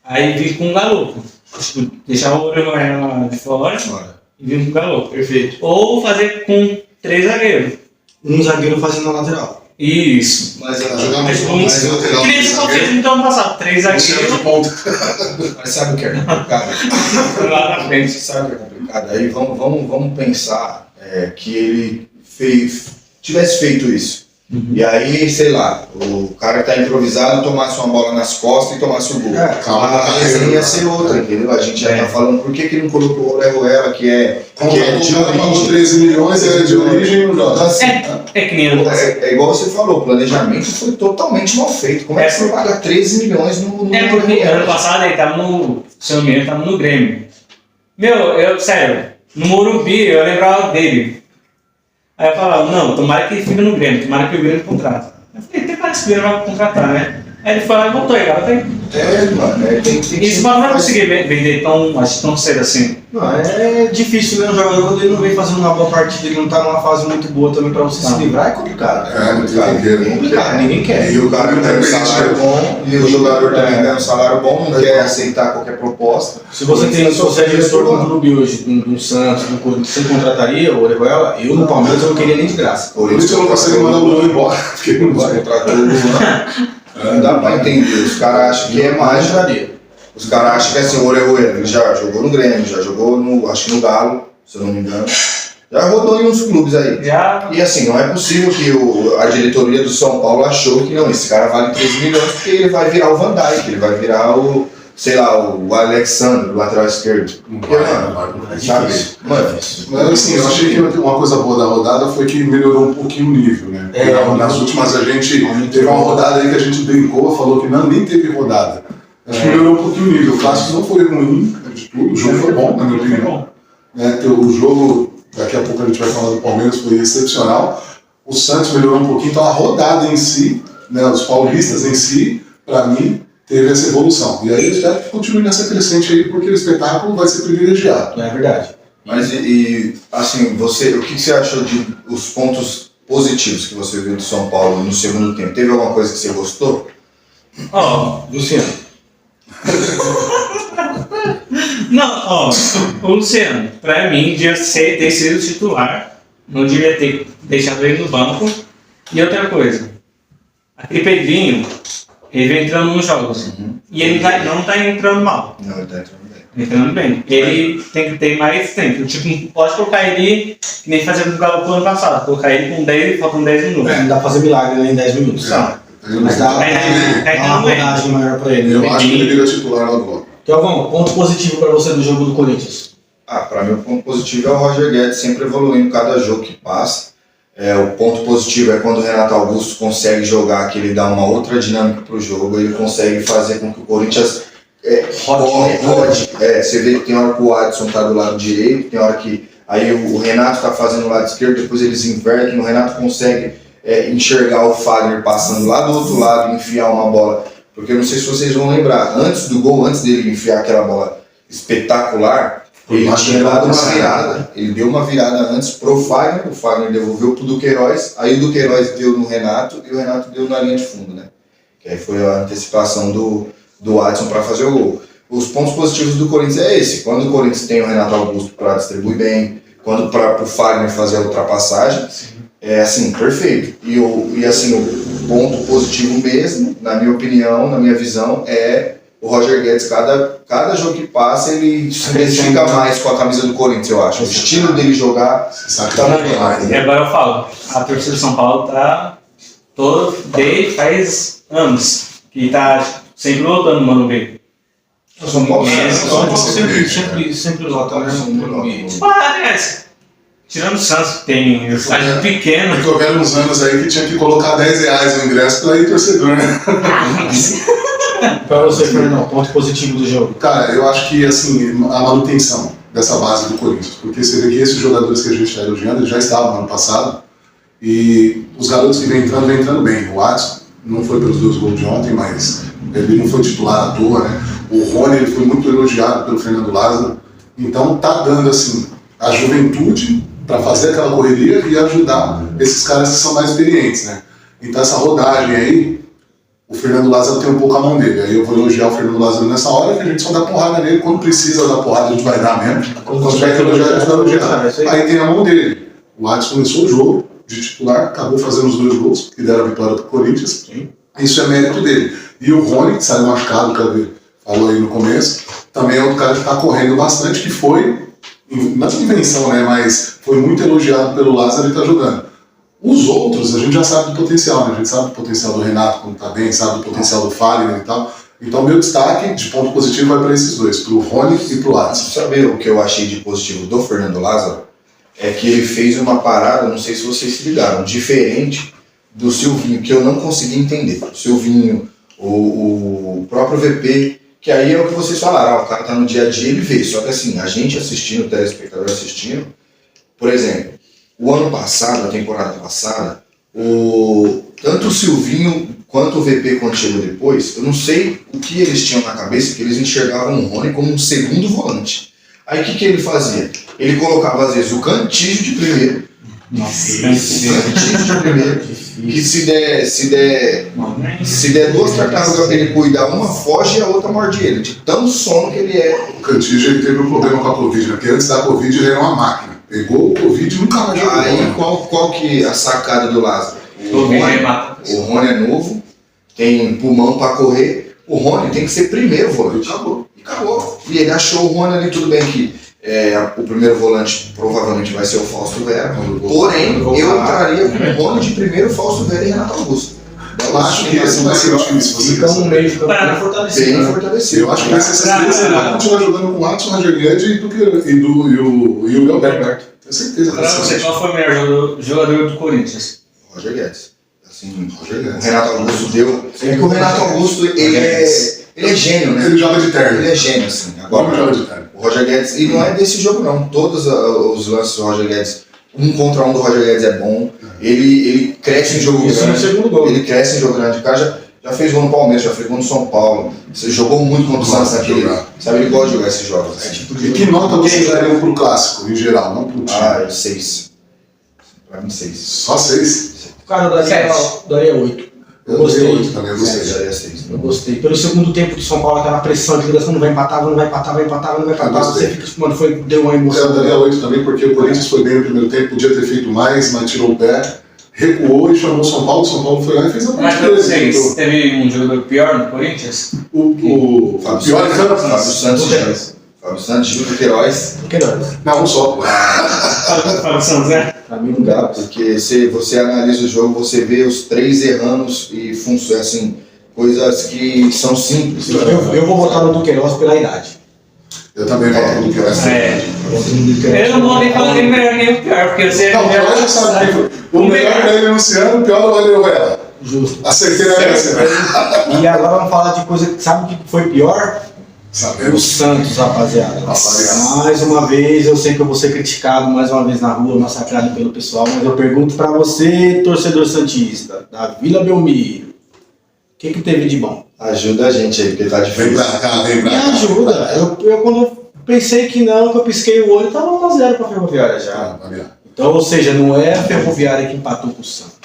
aí vir com um Galopo. Tipo, deixar o Orejuela de fora e vir com o Galopo. Perfeito. Ou fazer com 3 zagueiros. Um zagueiro fazendo na lateral. Isso. Mas Jogar Mas mais lateral. que nem você fez então ano passado, 3 Luciano de zagueiros ponta. Mas sabe o que é complicado? lá na frente. Sabe o que é complicado? Aí vamos pensar que ele tivesse feito isso. E aí, sei lá, o cara que tá improvisado tomasse uma bola nas costas e tomasse o gol. A resenha ia ser outra, entendeu? A gente já tá falando por que não colocou o Orejuela, que é de origem. 13 milhões é de origem no jogo. Então, assim, É que nem ano passado. é igual você falou, o planejamento foi totalmente mal feito. Como é que você paga 13 milhões no É porque ano passado ele tava no. Se eu não me engano, tava no Grêmio. Sério, no Morumbi eu lembrava dele. Aí eu falava, não, tomara que ele fique no Grêmio, tomara que o Grêmio contrate. Eu falei, tem mais que o Grêmio vai contratar, né? Aí ele foi lá e voltou, e agora tem. Mano, tem Isso não vai conseguir vender tão cedo assim. Não, é difícil, né? O jogador quando ele não vem fazendo uma boa partida, ele não tá numa fase muito boa também pra você se livrar, é complicado. É complicado, ninguém quer. E o cara ganha um salário bom, e o jogador também ganha um salário bom, não quer aceitar qualquer proposta. Se você é gestor de um clube hoje, do Santos, do Corinthians, você contrataria o Orejuela? Eu no Palmeiras eu não queria nem de graça. Por isso eu não consigo mandar o Luan embora, porque não vai. Contratou o Luan. Não dá pra entender. Os caras acham que é mágica. Os caras acham que é assim, o Orejuela, ele já jogou no Grêmio, já jogou acho que no Galo, se eu não me engano. Já rodou em uns clubes aí. Já. E assim, não é possível que a diretoria do São Paulo achou que não, esse cara vale 13 milhões porque ele vai virar o Van Dijk, ele vai virar o Alexandre, o lateral esquerdo. Porque, mano, sabe? Mano, mas assim, eu achei que uma coisa boa da rodada foi que melhorou um pouquinho o nível, né? Nas últimas a gente teve uma rodada aí que a gente brincou, falou que nem teve rodada. Acho que melhorou um pouquinho o nível. O clássico não foi ruim de tudo, o jogo foi bom, na minha opinião. O jogo, daqui a pouco a gente vai falar do Palmeiras, foi excepcional. O Santos melhorou um pouquinho, então a rodada em si, né, os paulistas em si, pra mim, teve essa evolução. E aí eu espero que continue nessa crescente aí, porque o espetáculo vai ser privilegiado. É verdade. Mas assim, o que você achou de os pontos positivos que você viu do São Paulo no segundo tempo? Teve alguma coisa que você gostou? Luciano. Não, o Luciano, pra mim, devia ter sido titular, não devia ter deixado ele no banco. E outra coisa, aquele Pedrinho, ele vem entrando nos jogos, e ele não tá entrando mal. Não, ele tá entrando bem. Entrando bem. Ele tem que ter mais tempo. Tipo, não pode colocar ele que nem fazer com o Galo ano passado, colocar ele com 10, faltam 10 minutos. Não dá pra fazer milagre, né, em 10 minutos. Mas dá uma rodagem maior pra ele. Eu acho que ele vira titular lá do bloco. Então, ponto positivo pra você do jogo do Corinthians? Pra mim o ponto positivo é o Roger Guedes sempre evoluindo cada jogo que passa. O ponto positivo é quando o Renato Augusto consegue jogar, que ele dá uma outra dinâmica pro jogo, ele consegue fazer com que o Corinthians rode. Você vê que tem hora que o Adson tá do lado direito, tem hora que aí o Renato tá fazendo o lado esquerdo, depois eles invertem, o Renato consegue enxergar o Fagner passando lá do outro lado e enfiar uma bola. Porque eu não sei se vocês vão lembrar, antes do gol, antes dele enfiar aquela bola espetacular, ele tinha dado uma virada. Ele deu uma virada antes pro Fagner, o Fagner devolveu pro Duqueiroz, aí o Duqueiroz deu no Renato e o Renato deu na linha de fundo, né? Que aí foi a antecipação do Adson para fazer o gol. Os pontos positivos do Corinthians é esse: quando o Corinthians tem o Renato Augusto para distribuir bem, quando para o Fagner fazer a ultrapassagem, é assim, perfeito. E assim, o ponto positivo mesmo, na minha opinião, na minha visão, é o Roger Guedes. Cada jogo que passa, ele se identifica mais com a camisa do Corinthians, eu acho. O estilo dele jogar tá muito mais. E agora eu falo, a torcida de São Paulo tá desde faz anos que tá sempre lutando no Morumbi. O São Paulo sempre lota, né? Parece. Tirando o Santos, que tem estádio pequeno. Porque houveram uns anos aí que tinha que colocar R$10 no ingresso pra ir torcedor, né? Pra você, Fernando, ponto positivo do jogo. Cara, eu acho que assim, a manutenção dessa base do Corinthians, porque você vê que esses jogadores que a gente está elogiando, eles já estavam no ano passado, e os garotos que vêm entrando bem. O Adson não foi pelos 2 gols de ontem, mas ele não foi titular à toa, né? O Rony, ele foi muito elogiado pelo Fernando Lázaro, então tá dando assim a juventude para fazer aquela correria e ajudar esses caras que são mais experientes, né? Então essa rodagem aí, o Fernando Lázaro tem um pouco a mão dele. Aí eu vou elogiar o Fernando Lázaro nessa hora, que a gente só dá porrada nele. Quando precisa dar porrada, a gente vai dar mesmo. Quando tiver que elogiar, a gente vai elogiar. Aí tem a mão dele. O Adson começou o jogo de titular, acabou fazendo os 2 gols, que deram a vitória pro Corinthians. Isso é mérito dele. E o Rony, que saiu machucado, que ele falou aí no começo, também é outro cara que está correndo bastante, que foi, não invenção, né, mas foi muito elogiado pelo Lázaro e está jogando. Os outros, a gente já sabe do potencial, né? A gente sabe do potencial do Renato quando tá bem, sabe do potencial do Fagner e tal. Então, meu destaque de ponto positivo vai para esses dois, pro Rony e pro Adson. Sabe o que eu achei de positivo do Fernando Lázaro? É que ele fez uma parada, não sei se vocês se ligaram, diferente do Silvinho, que eu não consegui entender. O Silvinho, o próprio VP, que aí é o que vocês falaram, o cara tá no dia a dia, ele vê. Só que assim, a gente assistindo, o telespectador assistindo, por exemplo, o ano passado, a temporada passada, tanto o Silvinho quanto o VP quando chegou depois, eu não sei o que eles tinham na cabeça, que eles enxergavam o Rony como um segundo volante. Aí o que ele fazia? Ele colocava às vezes o Cantígio de primeiro, que se der duas tartarugas pra ele cuidar, uma foge e a outra morde ele, de tão sono que ele é. O Cantígio ele teve um problema com a Covid, né? Porque antes da Covid ele era uma máquina. Pegou o Covid e nunca mais jogou. Aí qual que é a sacada do Lázaro? O Rony é novo, tem pulmão pra correr, o Rony tem que ser primeiro volante. Acabou. E ele achou o Rony ali, tudo bem que o primeiro volante provavelmente vai ser o Fausto Vera, porém eu entraria com o Rony de primeiro, Fausto Vera e Renato Augusto. Eu acho que esse vai ser o time, se você Fica um meio de campo bem fortalecido. Eu acho que vai ser essa vai continuar jogando com o Adson, Roger Guedes e o Léo Beck. Tenho certeza. Pra você, qual foi o melhor jogador do Corinthians? Roger Guedes. Assim, Roger Guedes. o Renato Augusto deu. É que o Renato Augusto, ele é gênio, né? Ele joga de terno. Ele é gênio, assim. Agora Agora, joga de terno. o Roger Guedes, e não é desse jogo não, todos os lances do Roger Guedes, 1 contra 1 do Roger Guedes é bom, ele cresce em jogo Isso no grande, segundo gol. ele cresce em jogo grande, o cara já fez gol no Palmeiras, já fez gol no São Paulo, você jogou muito contra o Santos naquele, sabe, ele gosta de jogar esses jogos. E que nota você daria pro clássico, em geral, não pro time? 6. Pra mim 6. Só 6? Cara, eu daria 8. Eu gostei. 8 também, eu gostei. Daria 6. Eu gostei. Pelo segundo tempo do São Paulo, aquela pressão de ligação, não vai empatar, não vai empatar, vai empatar, não vai empatar. Você fica tipo, mano, deu uma emoção. Eu daria 8 também, porque o Corinthians foi bem no primeiro tempo, podia ter feito mais, mas tirou o pé, recuou e chamou o São Paulo foi lá e fez a Mas parte pra dele. vocês, teve um jogador pior no Corinthians? O pior em campo? Fábio Santos, Júlio Queiroz. Não, um só. Fábio Santos, né? Pra mim não dá. Porque se você analisa o jogo, você vê os 3 errando e funciona assim, coisas que são simples. Eu vou votar no Duqueiroz pela idade. Eu também voto no Queiroz. Eu não vou nem falar nem o melhor nem o pior, porque você. Não, o Queiroz já sabe. O melhor pra ele é o Luciano, o pior é o Valeu ela. Justo. Acertei na essa. E agora vamos falar de coisa que sabe o que foi pior? O Sabemos. Santos, rapaziada. Mais uma vez, eu sei que eu vou ser criticado mais uma vez na rua, massacrado pelo pessoal, mas eu pergunto pra você, torcedor santista, da Vila Belmiro, o que teve de bom? Ajuda a gente aí, porque tá Vem difícil. pra cá, vem pra Me cá. ajuda. Eu quando pensei que não, que eu pisquei o olho, tava 1-0 pra Ferroviária já. Então, ou seja, não é a Ferroviária que empatou com o Santos.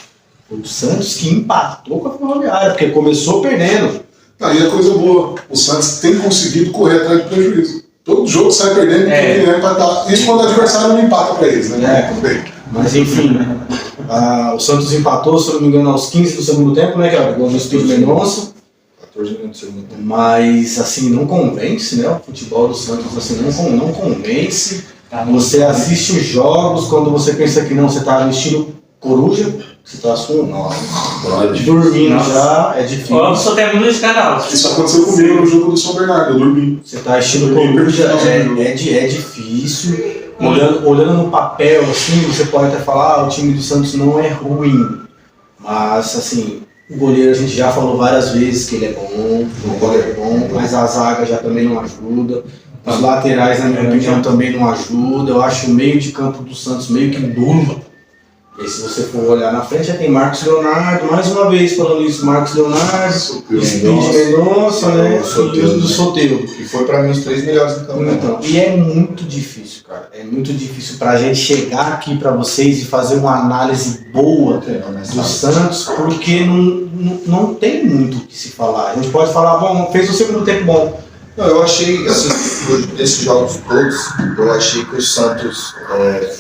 Foi o Santos que empatou com a Ferroviária, porque começou perdendo. Aí a coisa boa, o Santos tem conseguido correr atrás do prejuízo. Todo jogo sai perdendo e vai empatar. Isso quando o adversário não empata pra eles, né? Tudo bem. Mas enfim, o Santos empatou, se eu não me engano, aos 15 do segundo tempo, né? Que é o gol do Espírito Mendonça. 14 minutos do segundo tempo. Mas assim, não convence, né? O futebol do Santos assim, não convence. Você assiste os jogos, quando você pensa que não, você tá assistindo Coruja, você tá dormindo já, é difícil. Ó, só tem muito de canal. Isso aconteceu comigo no jogo do São Bernardo, eu dormi. Você tá assistindo Coruja, é difícil. Olhando no papel, assim, você pode até falar, o time do Santos não é ruim. Mas, assim, o goleiro a gente já falou várias vezes que ele é bom, o goleiro é bom, mas a zaga já também não ajuda. Os laterais, na minha opinião, também não ajudam. Eu acho o meio de campo do Santos meio que duro. E aí, se você for olhar na frente, já tem Marcos Leonardo, mais uma vez falando isso, Marcos Leonardo, Speed Mendonça, né? E o do Soteldo. Que foi pra mim os 3 melhores do campo. Então, e é muito difícil, cara. É muito difícil pra gente chegar aqui pra vocês e fazer uma análise boa do Santos, porque não tem muito o que se falar. A gente pode falar, bom, fez o segundo tempo bom. Não, eu achei, assim, desses jogos todos, eu achei que o Santos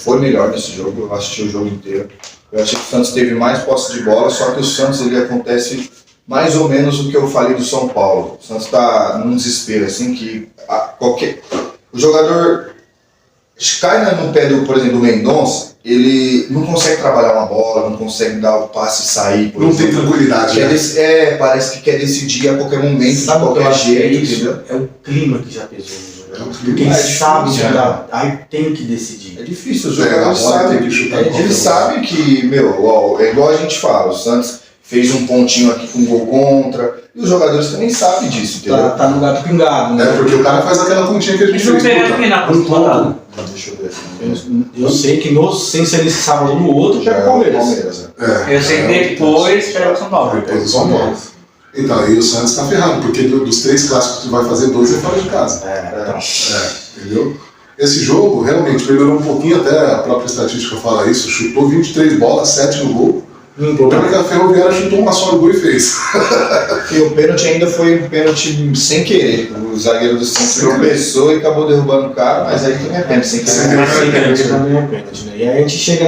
foi melhor nesse jogo, eu assisti o jogo inteiro. Eu achei que o Santos teve mais posse de bola, só que o Santos, ele acontece mais ou menos o que eu falei do São Paulo. O Santos tá num desespero, assim, que o jogador cai no pé do, por exemplo, do Mendonça, ele não consegue trabalhar uma bola, não consegue dar o passe e sair. Não tem tranquilidade, né? Parece que quer decidir a qualquer momento, Sabe de o que eu qualquer acho que é jeito, isso? entendeu? É o clima que já pesou no jogo. É o clima. Porque eles sabem difícil, jogar, aí tem que decidir. É difícil, os É, jogadores a bola sabem. tem que chutar de qualquer Eles lugar. sabem que, é igual a gente fala, o Santos fez um pontinho aqui com um gol contra, e os jogadores também sabem disso, entendeu? Tá no gato pingado, né? É porque o cara faz aquela continha que a gente Eles não fez. pegaram aqui na próxima rodada. Deixa eu ver aqui. Eu sei que sem ser nesse sábado no outro, já é o Palmeiras. né? Eu sei que depois pega o São Paulo. Depois do São Paulo. Então, aí o Santos tá ferrado, porque dos 3 clássicos que tu vai fazer, 2 é fora de casa. Entendeu? Esse jogo realmente melhorou um pouquinho, até a própria estatística fala isso, chutou 23 bolas, 7 no gol. O problema é que a Ferroviária chutou uma só no gol e fez. E o pênalti ainda foi um pênalti sem querer. O zagueiro do Santos tropeçou e acabou derrubando o cara, mas aí também é pênalti sem querer. Mas sem querer também é pênalti, né? E aí a gente chega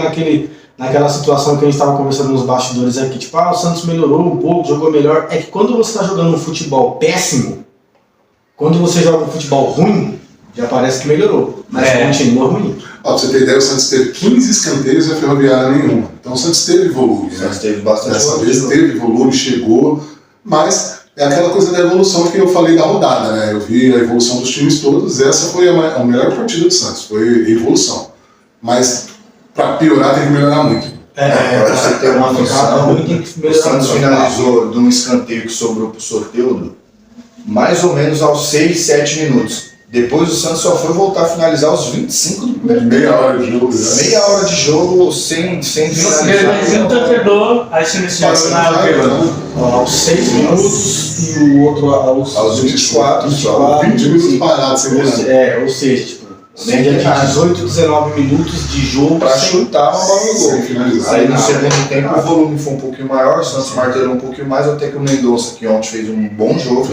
naquela situação que a gente estava conversando nos bastidores aqui, tipo, o Santos melhorou um pouco, jogou melhor. É que quando você está jogando um futebol péssimo, quando você joga um futebol ruim, já parece que melhorou, mas continua ruim. Ó, pra você ter ideia, o Santos teve 15 escanteios e a Ferroviária nenhuma. Então o Santos teve volume, O né? Santos teve bastante Dessa volume. vez teve volume, chegou, mas é aquela coisa da evolução que eu falei da rodada, né? Eu vi a evolução dos times todos, essa foi a melhor partida do Santos, foi evolução. Mas para piorar tem que melhorar muito. Para você ter uma noção, ruim, tem que o melhorar. Santos finalizou de um escanteio que sobrou pro Soteldo mais ou menos aos 6, 7 minutos. Depois o Santos só foi voltar a finalizar aos 25 do primeiro tempo. Meia hora de jogo, né? Meia hora de jogo sem finalizar. Um torcedor, aí se iniciou na Verona. Aos 6 minutos e o outro Aos 24, só. 20 minutos parados sem nada. Ou seja, tipo, média de 18, 19 minutos de jogo Pra chutar uma bola no Sem gol. finalizar. Aí no segundo tempo o volume foi um pouquinho maior, o Santos martelou um pouquinho mais, até que o Mendonça, que ontem fez um bom jogo.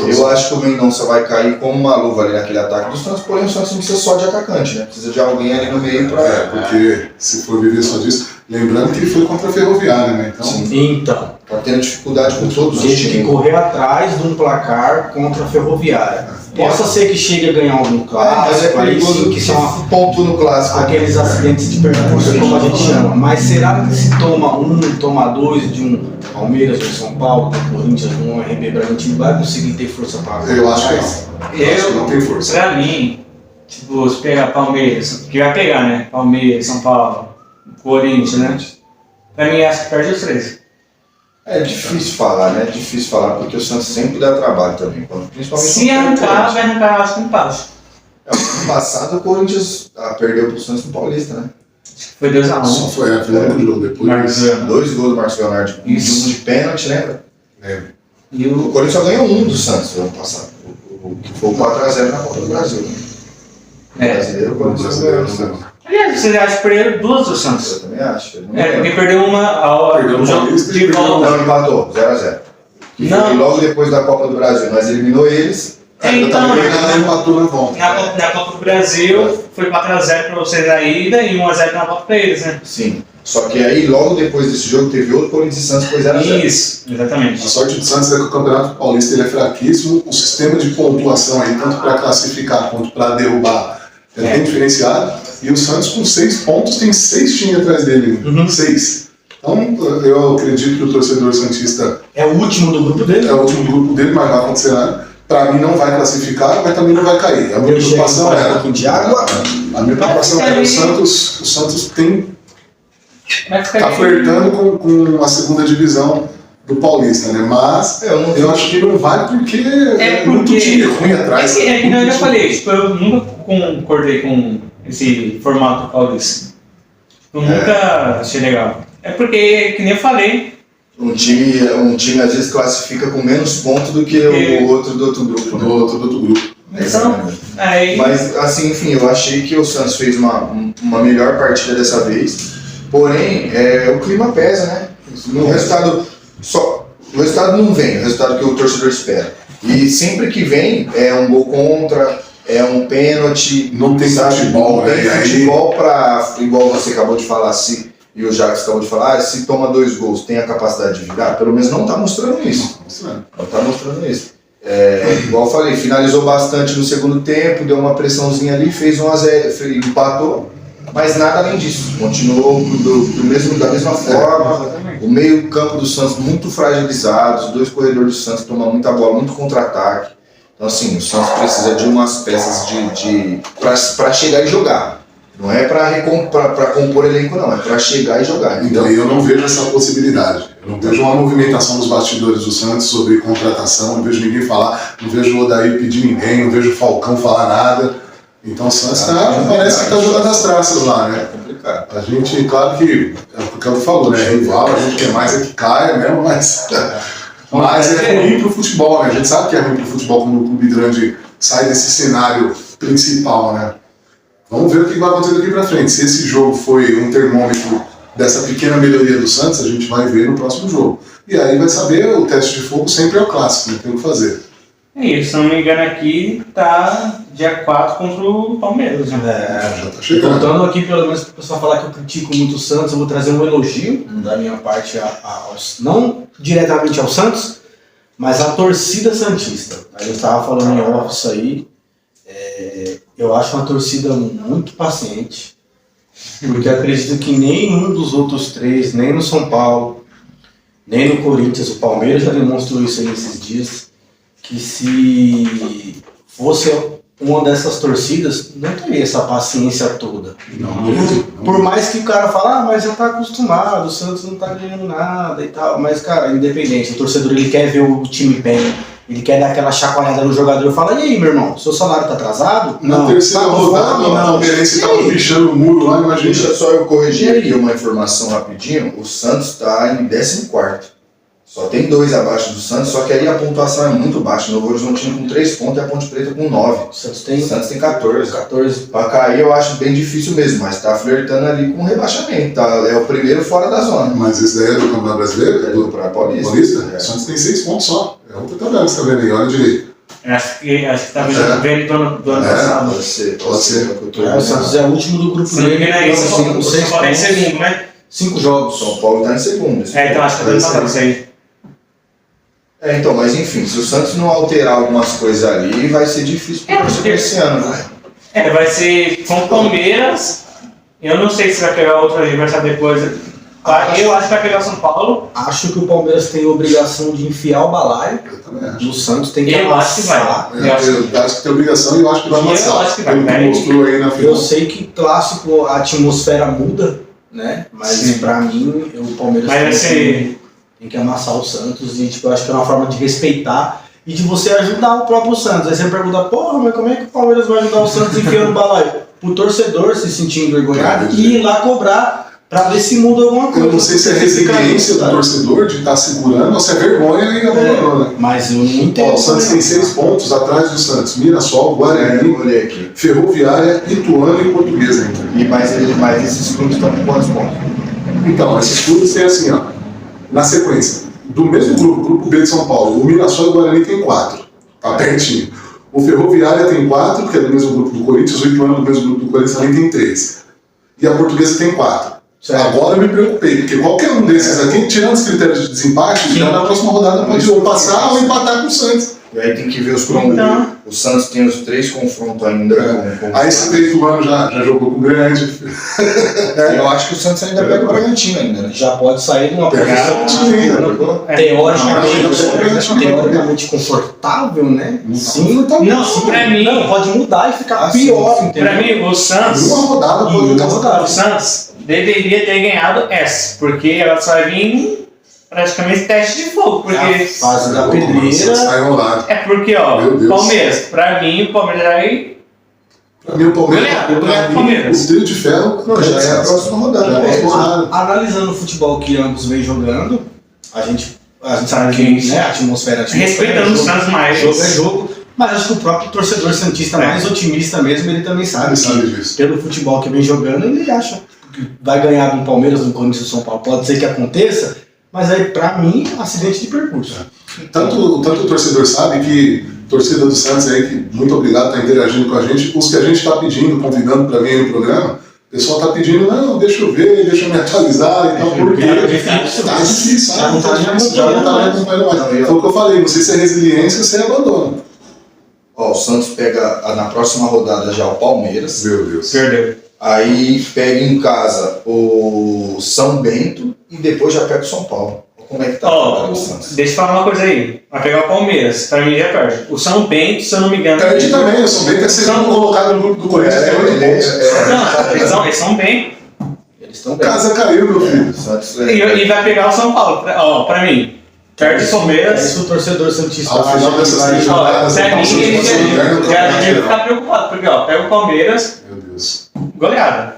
Eu acho que o Mendonça vai cair como uma luva ali naquele ataque do Santos, porém o Santos não precisa só de atacante, né? Precisa de alguém ali no meio pra... Porque se for viver só disso, lembrando que ele foi contra a Ferroviária, né? Então, Então, Tá tendo dificuldade com todos os teve que times. correr atrás de um placar contra a Ferroviária. Possa ser que chegue a ganhar algum Mas é clássico, aí perigoso sim, que que se são pontua no clássico. aqueles acidentes de percurso, como a gente chama. Mas será que se toma toma dois de um Palmeiras, de um São Paulo, de um Corinthians, de um RB Bragantino, vai conseguir ter força para eu acho que não. Eu acho que não tem força. Pra mim, tipo, se pegar Palmeiras, que vai pegar, né? Palmeiras, São Paulo, Corinthians, né? Pra mim, acho que perde os 3. É difícil falar, né? É difícil falar, porque o Santos sempre dá trabalho também. Principalmente Se arrancar, vai arrancar, acho que um passo. ano passado o Corinthians perdeu pro Santos no Paulista, né? Foi 2x1. Só foi a final do jogo depois. Marcelo. 2 gols do Márcio Leonardo, Isso. um de pênalti, lembra? Lembro. E O o. Corinthians só ganhou um do Santos no ano passado. Que foi o 4x0 na Copa do Brasil. O brasileiro, o O Corinthians brasileiro ganhou. não lembro. Aliás, vocês acham que perderam 2 do Santos? Eu também acho. Eu não É, porque lembro. perdeu uma a hora Perdeu do o jogo Paulista e de perdeu volta. Não, empatou, 0x0. Não. Foi logo depois da Copa do Brasil. Nós eliminou eles. Eu Então, também empatou na volta. na Copa do Brasil, foi 4x0 pra vocês a ida e 1x0 na volta pra eles, né? Sim. Só que aí, logo depois desse jogo, teve outro Corinthians e Santos, foi 0x0. Isso, exatamente. A sorte do Santos é que o Campeonato Paulista ele é fraquíssimo, o sistema de pontuação aí, tanto para classificar quanto para derrubar, é bem diferenciado. E o Santos com 6 pontos tem 6 times atrás dele. 6. Então eu acredito que o torcedor santista É o último do grupo dele. é o último grupo dele, mas vai acontecer nada. Para mim não vai classificar, mas também não vai cair. A minha preocupação um era. pouquinho de água. A minha preocupação era o Santos Vai ficar tá aí. flertando com a segunda divisão do Paulista, né? Mas eu acho que não vai porque é muito porque- time ruim atrás. É que nem eu já Muito falei, tipo, eu nunca concordei com esse formato paulista. Eu nunca achei legal. É porque, que nem eu falei, Um time às vezes classifica com menos pontos do que o outro do outro grupo. do Né? outro grupo. então, aí, Mas, assim, enfim, eu achei que o Santos fez uma melhor partida dessa vez. Porém, o clima pesa, né? O resultado não vem, o resultado que o torcedor espera. E sempre que vem, é um gol contra, é um pênalti. Não tem sabe? futebol, Não tem né? E aí- futebol pra, igual você acabou de falar, e o Jacques acabou de falar, se toma 2 gols, tem a capacidade de virar? Pelo menos não está mostrando isso. Não está mostrando isso. igual eu falei, finalizou bastante no segundo tempo, deu uma pressãozinha ali, fez 1-0, empatou, mas nada além disso. Continuou da mesma forma. O meio campo do Santos muito fragilizado, os dois corredores do Santos tomam muita bola, muito contra-ataque. Então assim, o Santos precisa de umas peças para chegar e jogar. Não é para compor elenco, não. É para chegar e jogar. Então, eu não vejo essa possibilidade. Eu não vejo uma movimentação dos bastidores do Santos sobre contratação. Não vejo ninguém falar. Não vejo o Odair pedir ninguém. Não vejo o Falcão falar nada. Então, o Santos parece que está jogando as traças lá, né? É complicado. A gente, claro que, é o que eu falou, né? Rival, a gente quer mais é que caia mesmo, mas é ruim pro futebol, né? A gente sabe que é ruim pro futebol quando o clube grande sai desse cenário principal, né? Vamos ver o que vai acontecer daqui pra frente. Se esse jogo foi um termômetro dessa pequena melhoria do Santos, a gente vai ver no próximo jogo. E aí vai saber, o teste de fogo sempre é o clássico, não tem o que fazer. É isso, se não me engano aqui, tá dia 4 contra o Palmeiras. Né? Já tá chegando. Voltando aqui, pelo menos para o pessoal falar que eu critico muito o Santos, eu vou trazer um elogio da minha parte, não diretamente ao Santos, mas à torcida santista. A gente estava falando em off isso aí. Eu acho uma torcida muito paciente, porque acredito que nenhum dos outros três, nem no São Paulo, nem no Corinthians, o Palmeiras já demonstrou isso aí nesses dias, que se fosse uma dessas torcidas, não teria essa paciência toda. Por mais que o cara fale, mas já tá acostumado, o Santos não tá ganhando nada e tal, mas cara, independente, o torcedor ele quer ver o time bem, ele quer dar aquela chacoalhada no jogador e fala, e aí meu irmão, seu salário tá atrasado? Na terceira rodada, o Palmeirense tava pichando o muro lá, imagina. Deixa só eu corrigir aqui uma informação rapidinho, o Santos tá em 14º. Só tem 2 abaixo do Santos, só que aí a pontuação é muito baixa. Novo Horizontino com 3 pontos e a Ponte Preta com 9. O Santos tem 14. Pra cair eu acho bem difícil mesmo, mas tá flertando ali com o rebaixamento. Tá? É o primeiro fora da zona. Mas esse daí é do Campeonato Brasileiro? É do Paulista. Paulista? É. O Santos tem 6 pontos só. É outra tabela que você tá vendo aí, olha direito. Acho que tá vendo do ano passado. Pode ser. o Santos é o último do grupo Se não me engano é isso, com o 6 São Paulo é em pontos, segundo, né? 5 jogos. São Paulo tá em segundo. Então acho que tá empatado isso aí. Então, mas enfim, se o Santos não alterar algumas coisas ali, vai ser difícil pro torcedor esse ano, né? Vai ser com o Palmeiras. Eu não sei se vai pegar outro adversário depois. Eu acho que vai pegar o São Paulo. Acho que o Palmeiras tem a obrigação de enfiar o balaio. Eu também acho. O Santos tem que Eu acho que vai. amassar. Eu acho que tem obrigação e eu acho que vai amassar. Eu acho que vai. Pelo que mostrou aí na Eu final. sei que clássico a atmosfera muda, né? Mas Sim. pra mim, o Palmeiras Mas vai ser. tem que amassar o Santos e tipo, eu acho que é uma forma de respeitar e de você ajudar o próprio Santos. Aí você pergunta, porra, mas como é que o Palmeiras vai ajudar o Santos enfiando o balaio? O torcedor se sentir envergonhado e ir lá cobrar pra ver se muda alguma coisa. Eu não sei se é resiliência do torcedor de estar segurando ou se é vergonha e abandonou, né? Mas eu não entendo. O Santos tem 6 pontos atrás do Santos. Mirassol, Guarani, Eu olhei aqui. Ferroviária, Ituano e Portuguesa ainda. Mas esses clubes estão com quantos pontos? Então, esses clubes têm assim, ó, na sequência, do mesmo grupo, Grupo B de São Paulo, o Mirassol e o Guarani tem 4, tá pertinho. O Ferroviária tem 4, que é do mesmo grupo do Corinthians, o Ituano do mesmo grupo do Corinthians também tem 3. E a Portuguesa tem 4. Certo. Agora eu me preocupei, porque qualquer um desses aqui, tirando os critérios de desempate, já na próxima rodada pode ou passar ou empatar com o Santos. E aí tem que ver os confrontos. Então. O Santos tem os 3 confrontos ainda. Com Aí esse Ituano já jogou com o grande. Eu acho que o Santos ainda pega o Bragantino ainda, né? Já pode sair de uma Pega posição teoricamente confortável, né? Sim, Não, pra mim. Não, pode mudar e ficar Sim, pior, sim. entendeu? Pra mim, o Santos. Uma rodada pode Uma ficar rodada. O Santos deveria ter ganhado essa, porque ela só vai vir praticamente teste de fogo, porque A fase da Nossa, pedreira. sai enrolado. é porque, ó, Meu Deus. Palmeiras, pra mim, o Palmeiras vai. Pra mim, o Palmeiras, Ganhar, Palmeiras. o trio de ferro, Não, já é a próxima rodada. Já é a próxima rodada. Analisando o futebol que ambos vêm jogando, a gente sabe que né, a atmosfera Respeitando o Santos mais. jogo é jogo, mas acho que o próprio torcedor santista mais otimista mesmo, ele também sabe Ele sabe que disso. pelo futebol que vem jogando, ele acha que vai ganhar do Palmeiras, do Corinthians, do São Paulo. Pode ser que aconteça, mas aí pra mim, acidente de percurso. Tanto o torcedor sabe que torcida do Santos aí, que muito obrigado por estar interagindo com a gente, os que a gente está pedindo, convidando para vir no programa, o pessoal está pedindo, não, deixa eu ver, deixa eu me atualizar e tal, porque tá difícil, sabe? Já não tá acompanhando mais. Foi o que eu falei, não sei se é resiliência ou se é abandono. Ó, o Santos pega na próxima rodada já o Palmeiras. Meu Deus. Perdeu. Aí pega em casa o São Bento e depois já pega o São Paulo. Como é que tá Ó, o Santos? deixa eu falar uma coisa aí. Vai pegar o Palmeiras. Pra mim já perde. O São Bento, se eu não me engano. Perde também, o São Bento é segundo colocado no grupo do Corinthians, tem 8 pontos. Não, eles são bem. Eles estão O casa caiu, meu filho. Santos E vai pegar o São Paulo. Ó, pra mim. Perde o Palmeiras. Se o torcedor santista Ao final acha dessas que vai- três Ó, rodadas, pra o mim, Santos ele passou do inverno já do devia campeonato. ficar preocupado. Porque, ó, pega o Palmeiras, Meu Deus. goleada.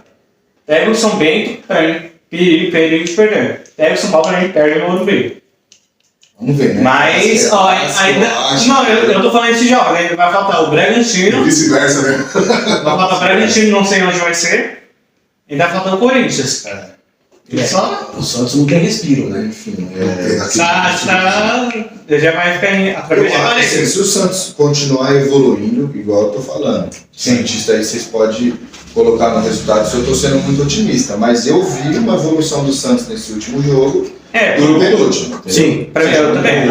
Pega o São Bento, pra mim, perigo de perder. Pega o São Paulo, pra mim, perde no meio. Vamos ver, né? Mas, ó, ainda. Não, eu tô falando esse jogo, né? Vai faltar o E Bragantino. vice-versa, né? Vai faltar o Bragantino, não sei onde vai ser. E vai faltar o Corinthians. Só. O Santos não tem respiro, né? Enfim, Já vai ficar através de assim, aparelho. se o Santos continuar evoluindo, igual eu tô falando, cientista aí vocês podem colocar no resultado se eu tô sendo muito otimista, mas eu vi uma evolução do Santos nesse último jogo É, e no penúltimo. entendeu? sim, pra mim eu também.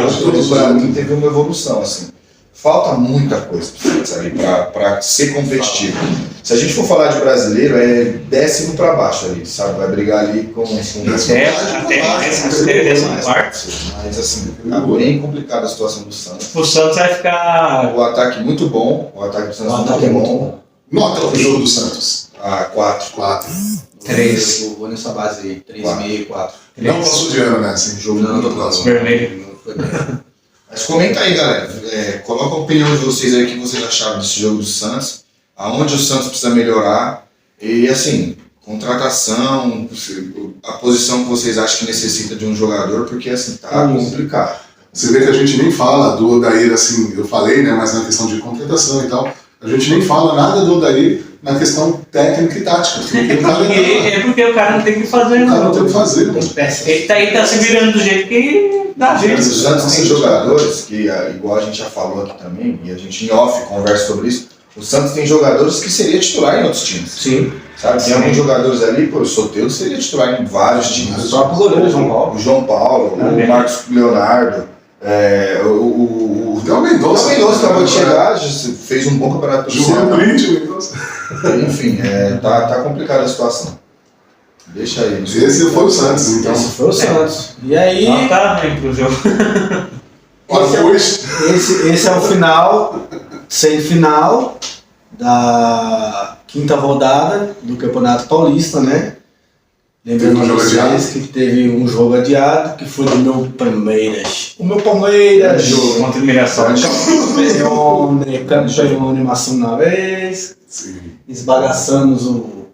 Pra mim teve uma evolução, assim. Falta muita coisa pro Santos ali pra ser competitivo. Se a gente for falar de brasileiro, é 10º pra baixo ali, sabe? Vai brigar ali com Até quarto. mas assim, tá bem complicada a situação do Santos. O Santos vai ficar. O ataque muito bom, o ataque do Santos O ataque é muito bom. Nota pro jogo do Santos. 4. 4. 3. Eu vou nessa base aí, 3,5, 4. Não passou de ano, né? Assim, jogo Não, muito não, próximo. Vermelho. Não foi bem. Mas comenta aí, galera. Coloca a opinião de vocês aí, o que vocês acharam desse jogo do Santos, aonde o Santos precisa melhorar e, assim, contratação, a posição que vocês acham que necessita de um jogador, porque, assim, tá complicado. Você vê que a gente nem fala do Odair, assim, eu falei, né, mas na questão de contratação e tal, a gente nem fala nada do Odair na questão técnica e tática. Porque o cara É porque o cara não tem o que fazer, não, não tem o que fazer. Mano. Ele tá se virando do jeito que dá O jeito. Santos tem jogadores que, igual a gente já falou aqui também, e a gente em off conversa sobre isso, o Santos tem jogadores que seria titular em outros times. Sim. Sabe? Tem alguns jogadores ali, pô, o Soteldo seria titular em vários times. O próprio goleiro, João Paulo. O João Paulo, o Marcos Leonardo, o Até o Mendonça. acabou de chegar, já fez um bom campeonato pelo Jogou no Ceará. Corinthians, o Mendonça. Enfim, tá complicada a situação. Deixa aí. Esse foi o Santos, então. Esse foi o Santos. E aí, Não tá ruim pro jogo. esse é o final, semifinal da 5ª rodada do Campeonato Paulista, né? Lembrando Teve um jogo vocês que teve um jogo adiado, que foi do meu Palmeiras. O meu Palmeiras, Jogo contra o Mirassol. campeão mais uma vez, Sim. esbagaçamos o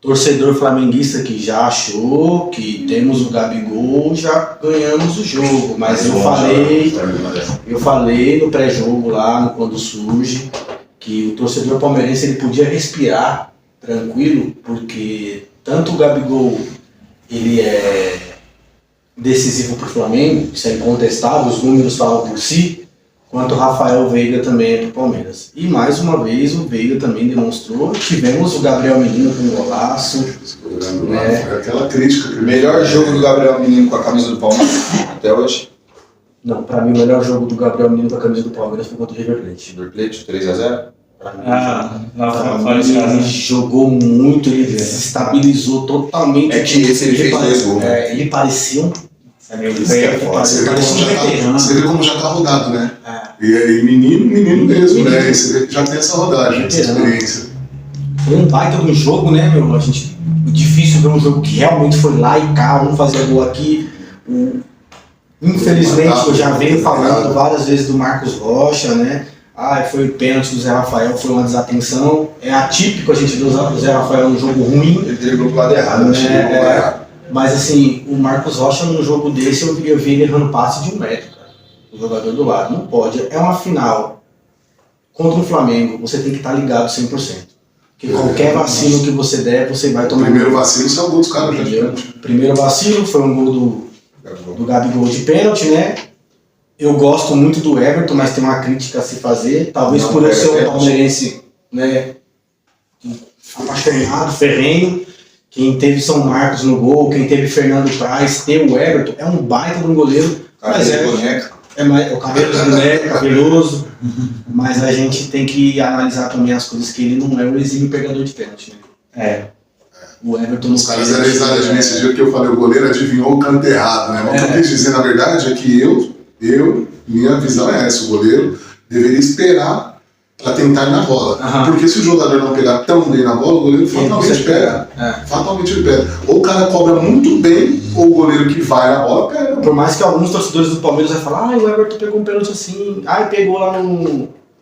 torcedor flamenguista que já achou que temos o Gabigol, já ganhamos o jogo, mas eu falei no pré-jogo lá, quando surge, que o torcedor palmeirense ele podia respirar tranquilo, porque tanto o Gabigol ele é decisivo para o Flamengo, isso é incontestável, os números falam por si, quanto o Rafael Veiga também é para o Palmeiras. E mais uma vez o Veiga também demonstrou, tivemos o Gabriel Menino com um golaço, Foi aquela crítica que Melhor jogo do Gabriel Menino com a camisa do Palmeiras até hoje. não, para mim o melhor jogo do Gabriel Menino com a camisa do Palmeiras foi contra o River Plate. River Plate, 3x0. Pra mim, Não, fora de ele casa. jogou muito, ele se estabilizou totalmente. É que esse ele fez 2 gols. Ele parecia um Isso que é foda. Você vê como já veterano. você vê como já tá rodado, né? É. E menino mesmo, né? E você vê que já tem essa rodagem, essa experiência. Foi um baita de um jogo, né, meu? A gente, difícil ver um jogo que realmente foi lá e cá, um fazia gol aqui. Infelizmente, eu já venho falando várias vezes do Marcos Rocha, né? Foi o pênalti do Zé Rafael, foi uma desatenção. É atípico a gente ver o Zé Rafael num jogo ruim. Ele driblou pro lado errado, É, ele driblou pro lado errado. Mas assim, o Marcos Rocha num jogo desse eu vi ele errando passe de 1 metro, cara. O jogador do lado. Não pode. É uma final contra o Flamengo, você tem que estar ligado 100%. Porque qualquer vacilo que você der, você vai O tomar. primeiro vacilo saiu o gol dos caras, Entendeu? praticamente. Primeiro vacilo foi um gol do Gabigol de pênalti, né? Eu gosto muito do Everton, mas tem uma crítica a se fazer. Talvez Não por eu pega ser um pênalti. palmeirense, né, apaixonado, ferrenho. Quem teve São Marcos no gol, quem teve Fernando Praz, ter o Everton, é um baita de um goleiro, Cara, mas de é boneca. O cabelo né, cabeloso, mas a gente tem que analisar também as coisas que ele não é um exímio pegador de pênalti, né? O Everton no Os caras eram risadas nesse dia que eu falei, o goleiro adivinhou o canto errado, né? Mas o que eu quis dizer, na verdade, é que minha visão é essa, o goleiro deveria esperar para tentar ir na bola. Porque se o jogador não pegar tão bem na bola, o goleiro fatalmente pega. Fatalmente ele pega. Ou o cara cobra muito bem, ou o goleiro que vai na bola pega. Por mais que alguns torcedores do Palmeiras vão falar, o Everton pegou um pênalti assim, pegou lá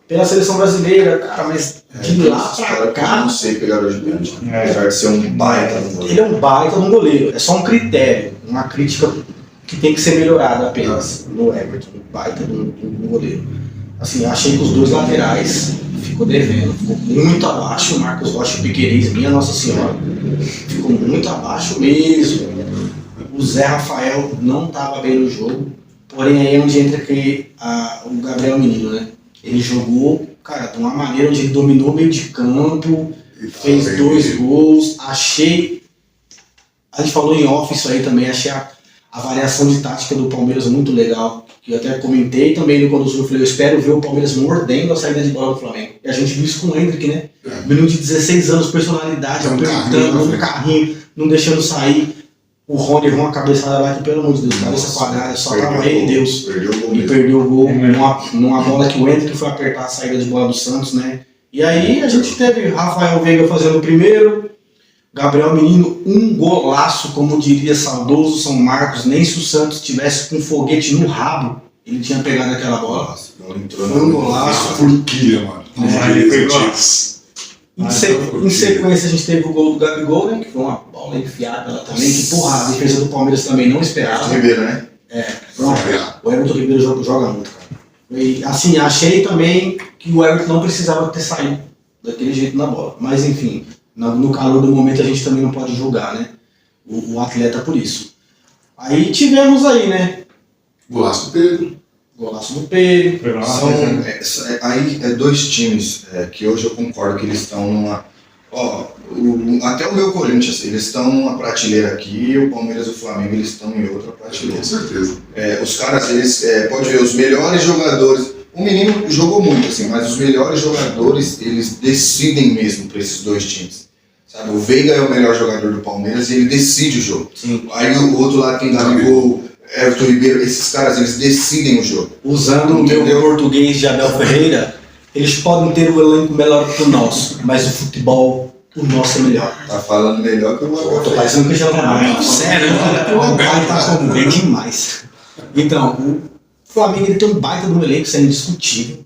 pela seleção brasileira, cara, mas de lá pra cá... Eu não sei pegador de pênalti, apesar de ser um baita no goleiro. Ele é um baita no goleiro, é só um critério, uma crítica que tem que ser melhorada apenas no Everton, um baita no goleiro. Assim, achei que os dois laterais ficou devendo, ficou muito abaixo, o Marcos Rocha e o Piquerez, minha Nossa Senhora, ficou muito abaixo mesmo. O Zé Rafael não estava bem no jogo, porém aí é onde entra o Gabriel Menino, né? Ele jogou, cara, de uma maneira onde ele dominou o meio de campo, fez 2 gols, achei, a gente falou em off isso aí também, achei a variação de tática do Palmeiras muito legal, que eu até comentei também no Quando eu falei, eu espero ver o Palmeiras mordendo a saída de bola do Flamengo. E a gente viu isso com o Hendrick, né? Menino de 16 anos, personalidade, apertando no carrinho, não deixando sair. O Rony errou uma cabeçada lá que, pelo amor de Deus, cabeça quadrada, só tava ele e Deus. Perdeu o gol numa bola que o Hendrick foi apertar a saída de bola do Santos, né? E aí a gente teve Rafael Veiga fazendo o primeiro, Gabriel Menino, um golaço, como diria saudoso São Marcos, nem se o Santos tivesse com um foguete no rabo, ele tinha pegado aquela bola. Foi um golaço. Forquilha, mano. Em sequência a gente teve o gol do Gabigol, né, que foi uma bola enfiada lá também, que porra, a defesa do Palmeiras também não esperava. Ribeiro, né? Pronto. O Everton Ribeiro joga muito, cara. E assim, achei também que o Everton não precisava ter saído daquele jeito na bola. Mas enfim, no calor do momento a gente também não pode julgar, né, o atleta por isso. Aí tivemos aí, né? Golaço do Pedro. Golaço do Pedro. Aí é 2 times que hoje eu concordo que eles estão numa... até o meu Corinthians, eles estão numa prateleira aqui, e o Palmeiras e o Flamengo eles estão em outra prateleira. Com certeza. Os caras, eles, pode ver, os melhores jogadores, o menino jogou muito assim, mas os melhores jogadores, eles decidem mesmo para esses 2 times. Sabe, o Veiga é o melhor jogador do Palmeiras e ele decide o jogo. Sim. Aí o outro lado tem Gabigol, Everton Ribeiro, esses caras, eles decidem o jogo. Usando o meu português de Abel Ferreira, eles podem ter o elenco melhor que o nosso, mas o futebol, o nosso é melhor. Tá falando melhor que o Abel. Tô parecendo que já tá sério, o pai tá como bem demais. Então, o Flamengo ele tem um baita do elenco, isso é indiscutível.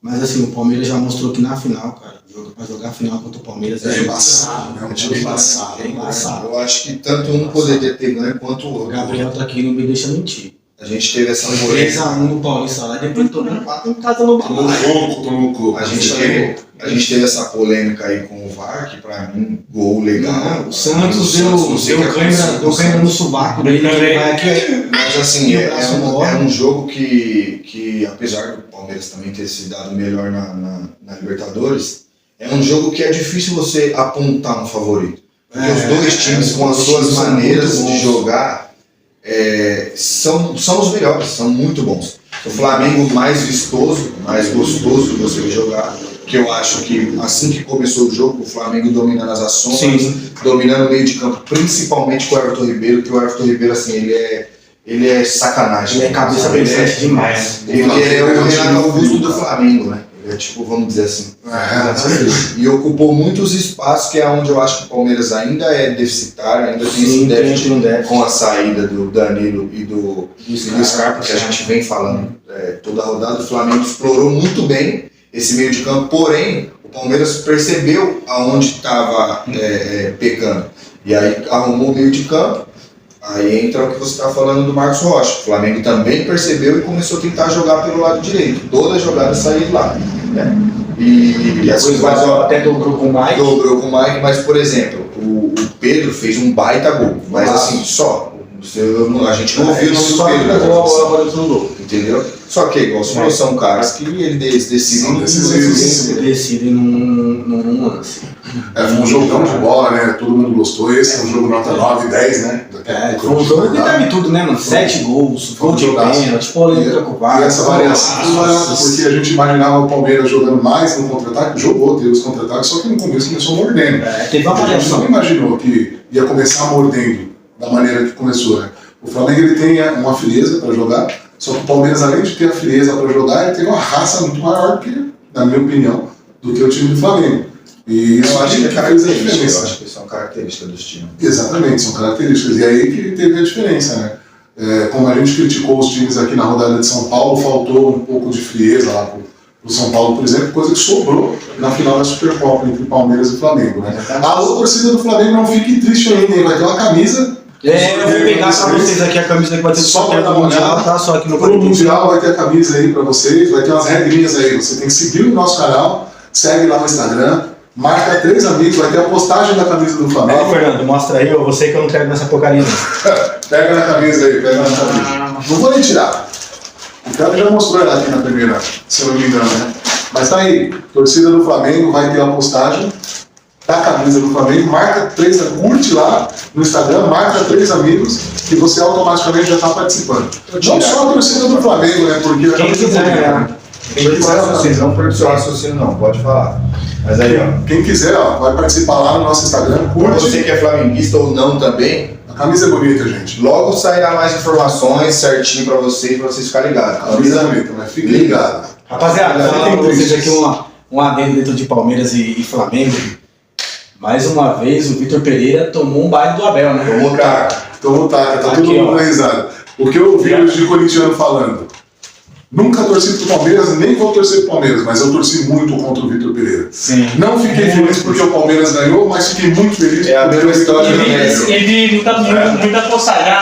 Mas assim, o Palmeiras já mostrou que na final, cara, pra jogar a final contra o Palmeiras é embaçado, né? Um time embaçado. É embaçado. Eu acho que tanto um poderia ter ganho quanto o outro. O Gabriel tá aqui, não me deixa mentir. A gente teve essa 3x1 no Paulista lá, depois tomando 4 em casa no balão. Tomou louco. A gente teve essa polêmica aí com o VAR, que pra mim, gol legal. O Santos deu câimbra no sovaco dele, vai aqui. Mas assim, é um jogo que apesar do Palmeiras também ter se dado melhor na Libertadores, é um jogo que é difícil você apontar um favorito. Porque os 2 times, com as suas maneiras de jogar, são os melhores, são muito bons. O Flamengo mais vistoso, mais gostoso de você jogar, que eu acho que assim que começou o jogo, o Flamengo dominando as ações, dominando o meio de campo, principalmente com o Everton Ribeiro, que o Everton Ribeiro, assim, ele é sacanagem. Ele é cabeça pensante demais. Ele é o Renato Augusto do Flamengo, né? É tipo, vamos dizer assim. E ocupou muitos espaços, que é onde eu acho que o Palmeiras ainda é deficitário, ainda tem esse déficit com a saída do Danilo e do Scarpa, que a gente vem falando toda a rodada. O Flamengo explorou muito bem esse meio de campo, porém, o Palmeiras percebeu aonde estava pecando. E aí arrumou o meio de campo. Aí entra o que você está falando do Marcos Rocha. O Flamengo também percebeu e começou a tentar jogar pelo lado direito. Toda a jogada saía de lá. Né? E assim, até dobrou com o Mike. Dobrou com o Mike, mas, por exemplo, o Pedro fez um baita gol. Mas assim, só. A gente não viu no só que espelho, levou a bola para dentro do gol. entendeu? Só que, igual você falou, são caras que eles decidem. Decidem num lance. Foi um jogão de bola, né? Todo mundo gostou. Esse é um jogo nota 9, 10, né? Foi um jogo que teve tudo, né, mano? 7 gols, gol de pênalti, polêmica com o VAR. E essa variação, porque a gente imaginava o Palmeiras jogando mais no contra-ataque, jogou, teve os contra-ataques, só que no começo começou mordendo. Teve uma A gente variação. não imaginou que ia começar mordendo da maneira que começou, né? O Flamengo ele tem uma frieza para jogar, só que o Palmeiras, além de ter a frieza para jogar, ele tem uma raça muito maior, que, na minha opinião, do que o time do Flamengo. E isso Eu acho que é fez a característica, eu diferença. acho que são características dos times. Exatamente, são características. E aí que teve a diferença, né? Como a gente criticou os times aqui na rodada de São Paulo, faltou um pouco de frieza lá pro São Paulo, por exemplo, coisa que sobrou na final da Supercopa entre Palmeiras e Flamengo, né? A torcida do Flamengo não fique triste ainda, hein? Vai ter uma camisa. Eu vou pegar pra vocês aqui a camisa que vai ter Só só pra dar no uma Mundial, olhada. tá? Só aqui no Pro Mundial vai ter a camisa aí pra vocês, vai ter umas regrinhas aí. Você tem que seguir o nosso canal, segue lá no Instagram, marca 3 amigos, vai ter a postagem da camisa do Ó, Flamengo. Fernando, mostra aí, eu sei que eu não quero nessa porcaria não. Pega na camisa aí, pega na camisa. Não vou nem tirar. O cara já mostrou ela aqui na primeira, se eu não me engano, né? Mas tá aí, torcida do Flamengo vai ter a postagem da camisa do Flamengo, marca 3, curte lá no Instagram, marca 3 amigos e você automaticamente já está participando. Não só a torcida do Flamengo, né? Porque a Quem camisa quiser, bonita, né? Quem quiser raciocínio, não perde seu raciocínio não, pode falar. Mas aí, ó, Quem quiser, ó, vai participar lá no nosso Instagram, por curte. você que é flamenguista ou não também, A camisa é bonita, gente. logo sairá mais informações certinho pra vocês ficarem ligados. A camisa é bonita, mas fique ligado. Rapaziada, Galera, falar pra tem vocês tristes. aqui um adendo dentro de Palmeiras e Flamengo. Mais uma vez o Vitor Pereira tomou um baile do Abel, né? Vamos, cara. Então tá Aqui, todo mundo ó. na risada. O que eu ouvi hoje de corintiano falando. Nunca torci pro Palmeiras, nem vou torcer pro Palmeiras, mas eu torci muito contra o Vitor Pereira. Sim. Não fiquei feliz porque o Palmeiras ganhou, mas fiquei muito feliz É a porque mesma o Vitor história, Pereira né? ganhou. Ele muita postagem.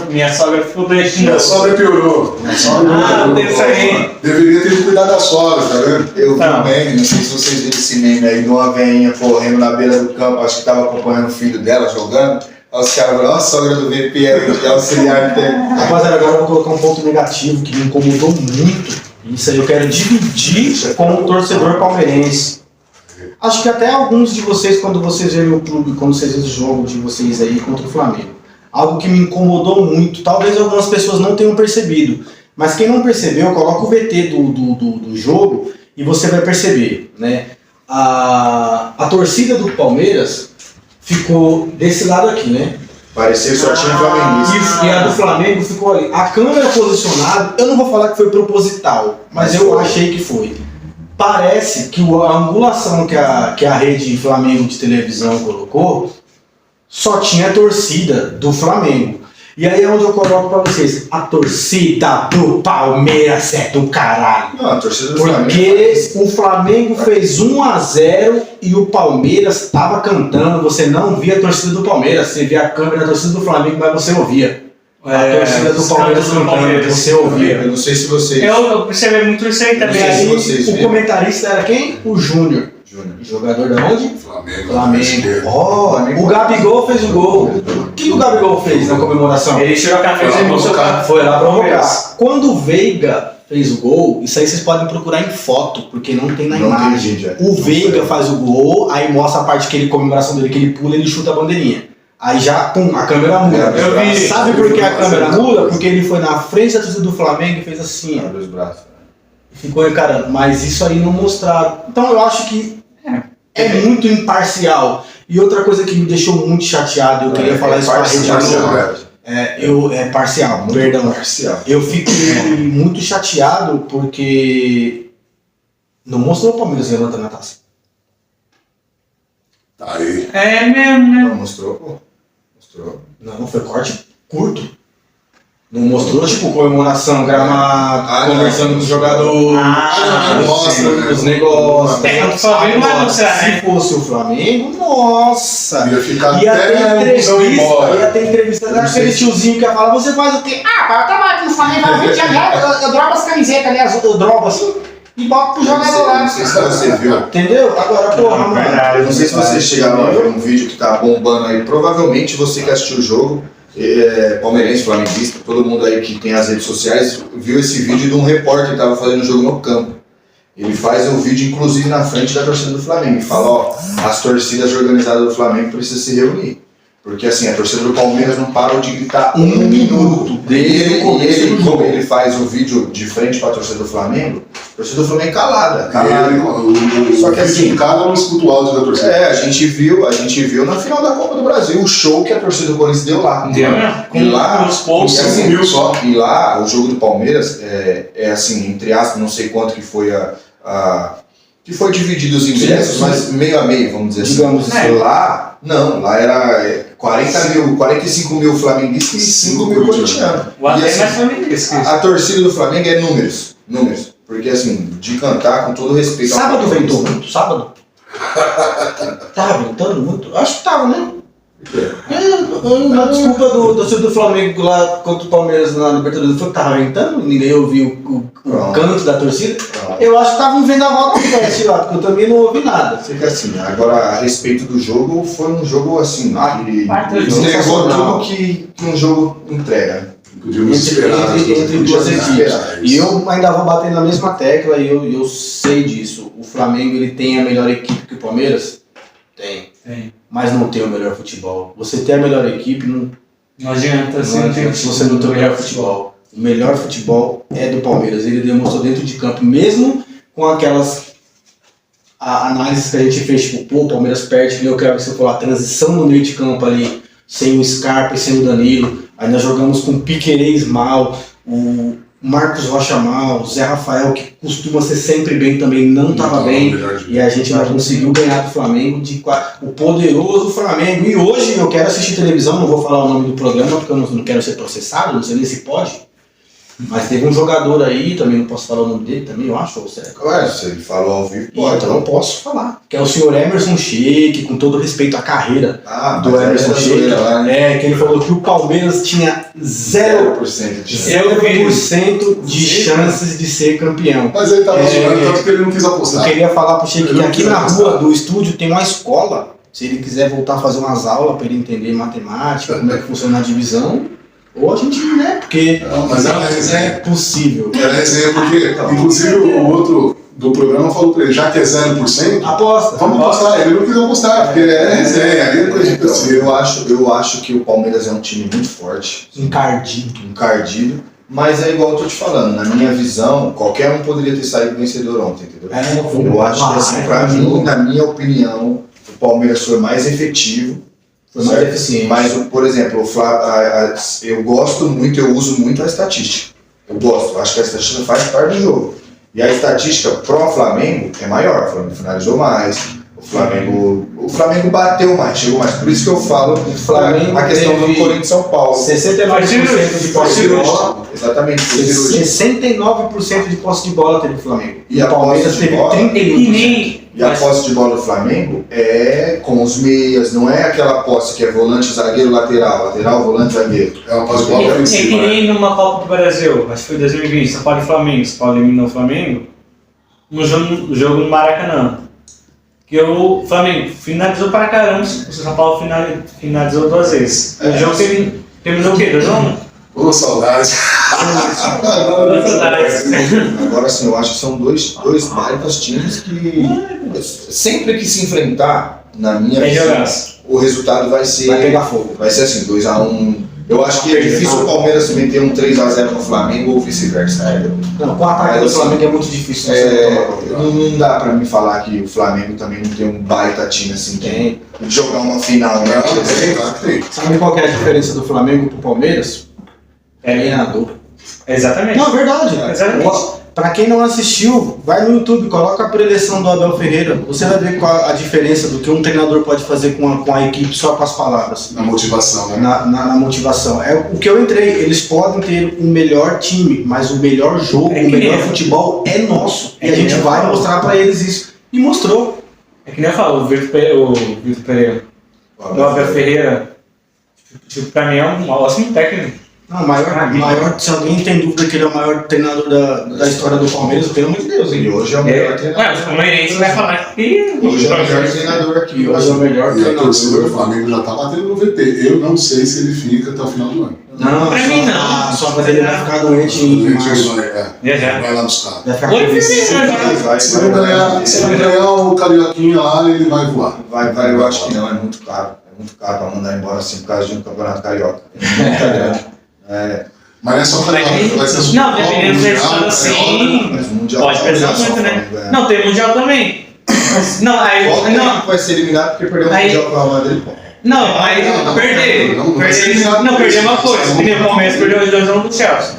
Minha sogra ficou doente. Minha sogra piorou. Minha sogra piorou. Tem isso aí. Deveria ter cuidado da sogra, tá vendo? Eu vi Tá. um meme, não sei se vocês viram esse meme aí, de uma veinha correndo na beira do campo, acho que tava acompanhando o filho dela jogando. Aí os caras falaram, ó a sogra do VP aí, que é auxiliar técnico. Rapaziada, agora eu vou colocar um ponto negativo que me incomodou muito. Isso aí eu quero dividir com o torcedor palmeirense. Acho que até alguns de vocês, quando vocês verem o clube, quando vocês verem o jogo de vocês aí contra o Flamengo, algo que me incomodou muito, talvez algumas pessoas não tenham percebido, mas quem não percebeu, coloca o VT do jogo e você vai perceber, né? A torcida do Palmeiras ficou desse lado aqui, né? Parecia só tinha flamenguista. E a do Flamengo ficou ali. A câmera posicionada, eu não vou falar que foi proposital, mas eu achei que foi. Parece que a angulação que a rede Flamengo de televisão colocou só tinha a torcida do Flamengo. E aí é onde eu coloco pra vocês: a torcida do Palmeiras é do caralho. Não, a torcida do Flamengo. Porque o Flamengo fez 1-0 e o Palmeiras estava cantando. Você não via a torcida do Palmeiras, você via a câmera da torcida do Flamengo, mas você ouvia. A torcida do Palmeiras cantando, você ouvia. Eu não sei se vocês. Eu percebi muito isso aí E também. sei se aí, vocês o viram. comentarista era quem? O Júnior. Júnior. Jogador de onde? Flamengo. Flamengo. Ó, o Gabigol fez o gol. O que o Gabigol fez na comemoração? Ele tirou a camisa e mostrou Foi lá provocar. Quando o Veiga fez o gol, isso aí vocês podem procurar em foto, porque não tem na Não tem imagem. vídeo, é. O Veiga faz o gol, aí mostra a parte que ele, comemoração dele, que ele pula e ele chuta a bandeirinha. Aí já, pum, a câmera muda. Eu vi. Sabe por que a câmera muda? Porque ele foi na frente da torcida do Flamengo e fez assim, ó. Abre os braços. Ficou encarando. Mas isso aí não mostraram. Então eu acho que é muito imparcial. E outra coisa que me deixou muito chateado, eu queria falar isso pra rede parcial. é parcial, perdão. Parcial. Eu fiquei muito chateado porque não mostrou o Palmeiras levantando a taça. Tá aí. É mesmo, né? Não mostrou, pô. Mostrou. Não, foi corte curto. Não mostrou, tipo, comemoração, gramado, conversando com os jogadores, Ah, mostra, né? os negócios. É, o Flamengo não vai Agora, mostrar, né? se fosse o Flamengo, nossa! Ia ficar Ia ter até o busão entrevista, ia embora. ter entrevista Não daquele sei se- tiozinho que ia falar, você faz o quê? Ah, pai, eu trabalho aqui no Flamengo há 20 anos, eu drogo as camisetas ali, eu drogo assim, e boto pro jogador lá. Não sei se você viu. Entendeu? Agora, porra, mano. Eu não sei se vocês chegaram a ver um vídeo que tá bombando aí. Provavelmente você que assistiu o jogo palmeirense, flamenguista, todo mundo aí que tem as redes sociais, viu esse vídeo de um repórter que estava fazendo o jogo no campo. Ele faz o vídeo, inclusive, na frente da torcida do Flamengo. E fala, ó, as torcidas organizadas do Flamengo precisam se reunir. Porque assim, a torcida do Palmeiras não parou de gritar um minuto. Como ele faz o vídeo de frente para a torcida do Flamengo, a torcida do Flamengo calada. Só que assim, cada não escuta o áudio da torcida. A gente viu na final da Copa do Brasil o show que a torcida do Corinthians deu lá. Com os poucos. E lá, o jogo do Palmeiras é assim, entre aspas, não sei quanto que foi que foi dividido os ingressos, mas meio a meio, vamos dizer assim. Digamos assim. Lá era 45 mil flamenguistas e 5 mil corintianos. O Atlético assim, é mais flamenguista. a torcida do Flamengo é números. Porque assim, de cantar com todo respeito. Sábado ventou muito? Sábado? Tava ventando muito? Acho que tava, né? Na desculpa do Flamengo lá contra o Palmeiras na Libertadores foi que tava ventando, ninguém ouviu o canto da torcida. Eu acho que tava um vendaval da peste lá, porque eu também não ouvi nada. Fica assim, agora a respeito do jogo, foi um jogo assim, que entregou tudo que um jogo entrega. Entre duas equipes. E eu ainda vou bater na mesma tecla e eu sei disso. O Flamengo ele tem a melhor equipe que o Palmeiras? Tem. Mas não tem o melhor futebol. Você ter a melhor equipe não adianta se você não tem o melhor futebol. O melhor futebol é do Palmeiras. Ele demonstrou dentro de campo, mesmo com aquelas análises que a gente fez, tipo, pô, o Palmeiras perde, eu quero que você falou, a transição no meio de campo ali, sem o Scarpa e sem o Danilo. Aí nós jogamos com o Piquerez mal, o Marcos Rocha mal, o Zé Rafael, que costuma ser sempre bem, também não estava bem. E a gente não conseguiu ganhar do Flamengo, o poderoso Flamengo. E hoje eu quero assistir televisão, não vou falar o nome do programa, porque eu não quero ser processado, não sei nem se pode. Mas teve um jogador aí, também não posso falar o nome dele também, eu acho, ou será? Ué, se ele falou ao vivo, pode. Então eu posso falar. Que é o senhor Emerson Sheik, com todo respeito à carreira do Emerson Sheik. Que ele falou que o Palmeiras tinha 0% de chances de ser campeão. Mas ele estava jogando tanto que ele não quis apostar. Eu queria falar pro Sheik que aqui na rua do estúdio tem uma escola. Se ele quiser voltar a fazer umas aulas para ele entender matemática, como é que funciona a divisão. Ou a gente, né? Porque mas é possível. É resenha, porque inclusive o outro do programa falou pra ele, já que é 0%, aposta. Vamos apostar. Ele não quis apostar, porque é resenha, aí é coisa de pessoa. Eu acho que o Palmeiras é um time muito forte. Encardido. Mas é igual eu tô te falando, na minha visão, qualquer um poderia ter saído vencedor ontem, entendeu? Eu acho que assim, pra mim, na minha opinião, o Palmeiras foi mais efetivo. Foi mais eficiente. Mas, por exemplo, eu gosto muito, eu uso muito a estatística. Eu gosto, acho que a estatística faz parte do jogo. E a estatística pro Flamengo é maior, o Flamengo finalizou mais, o Flamengo bateu mais, chegou mais. Por isso que eu falo a questão do Corinthians e São Paulo. 69% de posse de bola. Exatamente. 69% de posse de bola teve o Flamengo. E a Palmeiras teve 31%. E a posse de bola do Flamengo é com os meias, não é aquela posse que é volante, zagueiro, lateral, volante, zagueiro. É uma posse de bola ofensiva. Que nem numa Copa do Brasil, acho que foi 2020, São Paulo e Flamengo. São Paulo eliminou o Flamengo no jogo no Maracanã. Que o Flamengo finalizou para caramba, o São Paulo finalizou 2 vezes. O jogo terminou o quê? 2-1? Ô, saudades. Agora sim, eu acho que são dois baitas times que sempre que se enfrentar, na minha visão, o resultado vai pegar fogo. Vai ser assim, 2-1. Eu acho que é difícil o Palmeiras meter um 3-0 no Flamengo ou vice-versa. Não, com o ataque do Flamengo é muito difícil. Não dá pra mim falar que o Flamengo também não tem um baita time assim, tem de jogar uma final, né? Sabe qual que é a diferença do Flamengo pro Palmeiras? É treinador. Exatamente. Não, é verdade. Exatamente. Pra quem não assistiu, vai no YouTube, coloca a preleção do Abel Ferreira. Você vai ver qual a diferença do que um treinador pode fazer com a equipe só com as palavras. Na motivação, né? Na motivação. É o que eu entrei. Eles podem ter o melhor time, mas o melhor jogo, o melhor futebol é nosso. E a gente vai mostrar pra eles isso. E mostrou. É que nem eu falo, o Vitor Pereira. O Abel Ferreira, pra mim é um ótimo técnico. Não, maior, se alguém tem dúvida que ele é o maior treinador da história do Palmeiras, pelo amor de Deus, E hein? hoje é o melhor treinador. Ué, o palmeirense vai falar que... Hoje é o melhor treinador aqui. E hoje é o melhor E a torcida do treinador. Flamengo já tá batendo no VP. Eu não sei se ele fica até o final do ano. Não, Pra mim não. Só que ele vai ficar doente em março. Vai lá buscar. Vai ficar Oi, com filho. Se não ganhar o Carioquinha lá, ele vai voar. Vai, eu acho que não, é muito caro. É muito caro pra mandar embora assim por causa de um campeonato carioca. É muito grande. Mas não é só o Carioca, vai ser Não, dependendo do resultado assim, Mas o Mundial pode tá pesar obrigação muito, pro né? Flamengo ganhar. Não, tem mundial também. Não, aí... Qual Não, técnico vai ser eliminado porque perdeu o Aí- Mundial pro Real Madrid? não, aí perder. não vai ser eliminado. Não, perder uma coisa. Que nem o Palmeiras perdeu os 2-1 do Chelsea.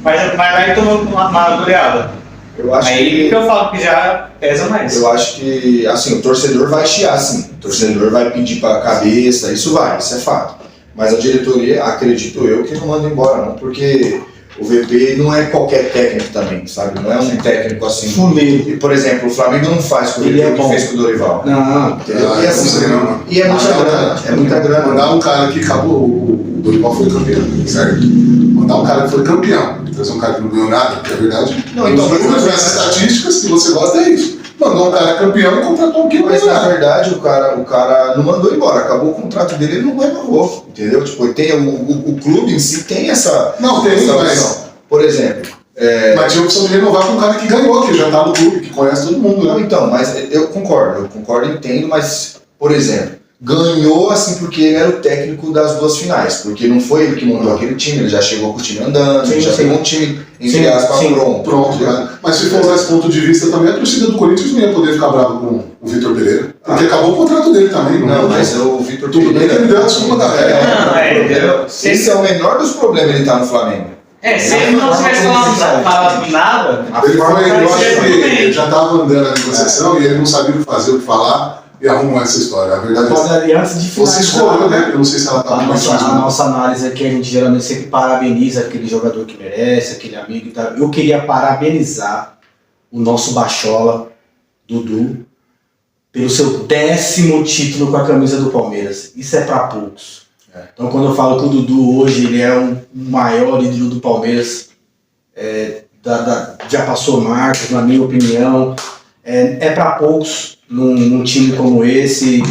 Mas vai tomar uma goleada. Eu acho Aí que que eu falo que já pesa mais. Eu acho que, assim, o torcedor vai chiar, sim. O torcedor vai pedir para a cabeça, isso é fato. Mas a diretoria, acredito eu, que não manda embora, não, porque o VP não é qualquer técnico também, sabe? Não é um técnico assim. Fuleiro. E, por exemplo, o Flamengo não faz com o Ele VP é o que bom. fez com o Dorival. Não, Entendeu? Ah, E, assim, não sei não. e é muita grana, é muita grana. Mandar um cara que acabou, o Dorival foi campeão, certo? Mandar um cara que foi campeão, trazer um cara que não ganhou nada, que é verdade. Não, então, Os números, as estatísticas, se você gosta, é isso. Mandou um cara campeão e contratou um que não Mas ganhou na nada. verdade o cara não mandou embora, acabou o contrato dele, ele não renovou, entendeu? Tipo, tem, o clube em si tem essa, Não, tem, essa mas- opção. Por exemplo, Mas tinha a opção de renovar com um cara que ganhou, que já tá no clube, que conhece todo mundo, não, né? então, mas eu concordo, entendo, mas, por exemplo, ganhou assim porque ele era o técnico das duas finais, porque não foi ele que montou aquele time, ele já chegou com o time andando, Sim, ele já sim. pegou um time, entre Sim, aspas, sim. pronto. Pronto, entendeu? né? Mas se for usar esse ponto de vista também, a torcida do Corinthians não ia poder ficar brava com o Vitor Pereira. Porque acabou o contrato dele também, Não, é? mas o Vitor Tudo bem que ele deu a desculpa da velha. Não, entendeu? Esse é o menor dos problemas ele tá no Flamengo. Se ele não tivesse falado nada, Ele foi, eu acho que também. ele já estava andando a negociação e ele não sabia o que fazer, o que falar e arrumou essa história. A verdade é Rapaziada, e antes de você escolheu, né? Eu não sei se ela tá A muito nossa análise aqui, a gente geralmente sempre parabeniza aquele jogador que merece, aquele amigo e tal. Eu queria parabenizar o nosso Bachola, Dudu, pelo seu 10º título com a camisa do Palmeiras. Isso é para poucos. Então, quando eu falo que o Dudu hoje ele é o maior ídolo do Palmeiras, já passou marcos, na minha opinião, é para poucos num time como esse.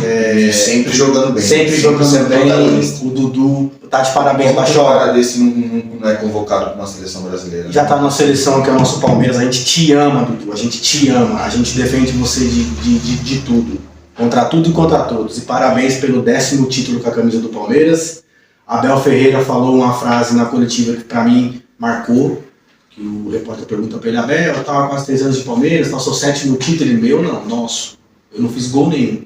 Sempre jogando bem. Sempre jogando sendo bem, protagonista. o Dudu tá de parabéns, Como que um Bachola. cara desse não é convocado para uma seleção brasileira? Já tá na seleção que é o nosso Palmeiras, a gente te ama, Dudu, a gente te ama, a gente defende você de tudo, contra tudo e contra todos. E parabéns pelo 10º título com a camisa do Palmeiras. Abel Ferreira falou uma frase na coletiva que pra mim marcou, que o repórter pergunta pra ele: Abel, eu tava quase 3 anos de Palmeiras, tá, seu 7º título, ele: meu não, nosso, eu não fiz gol nenhum.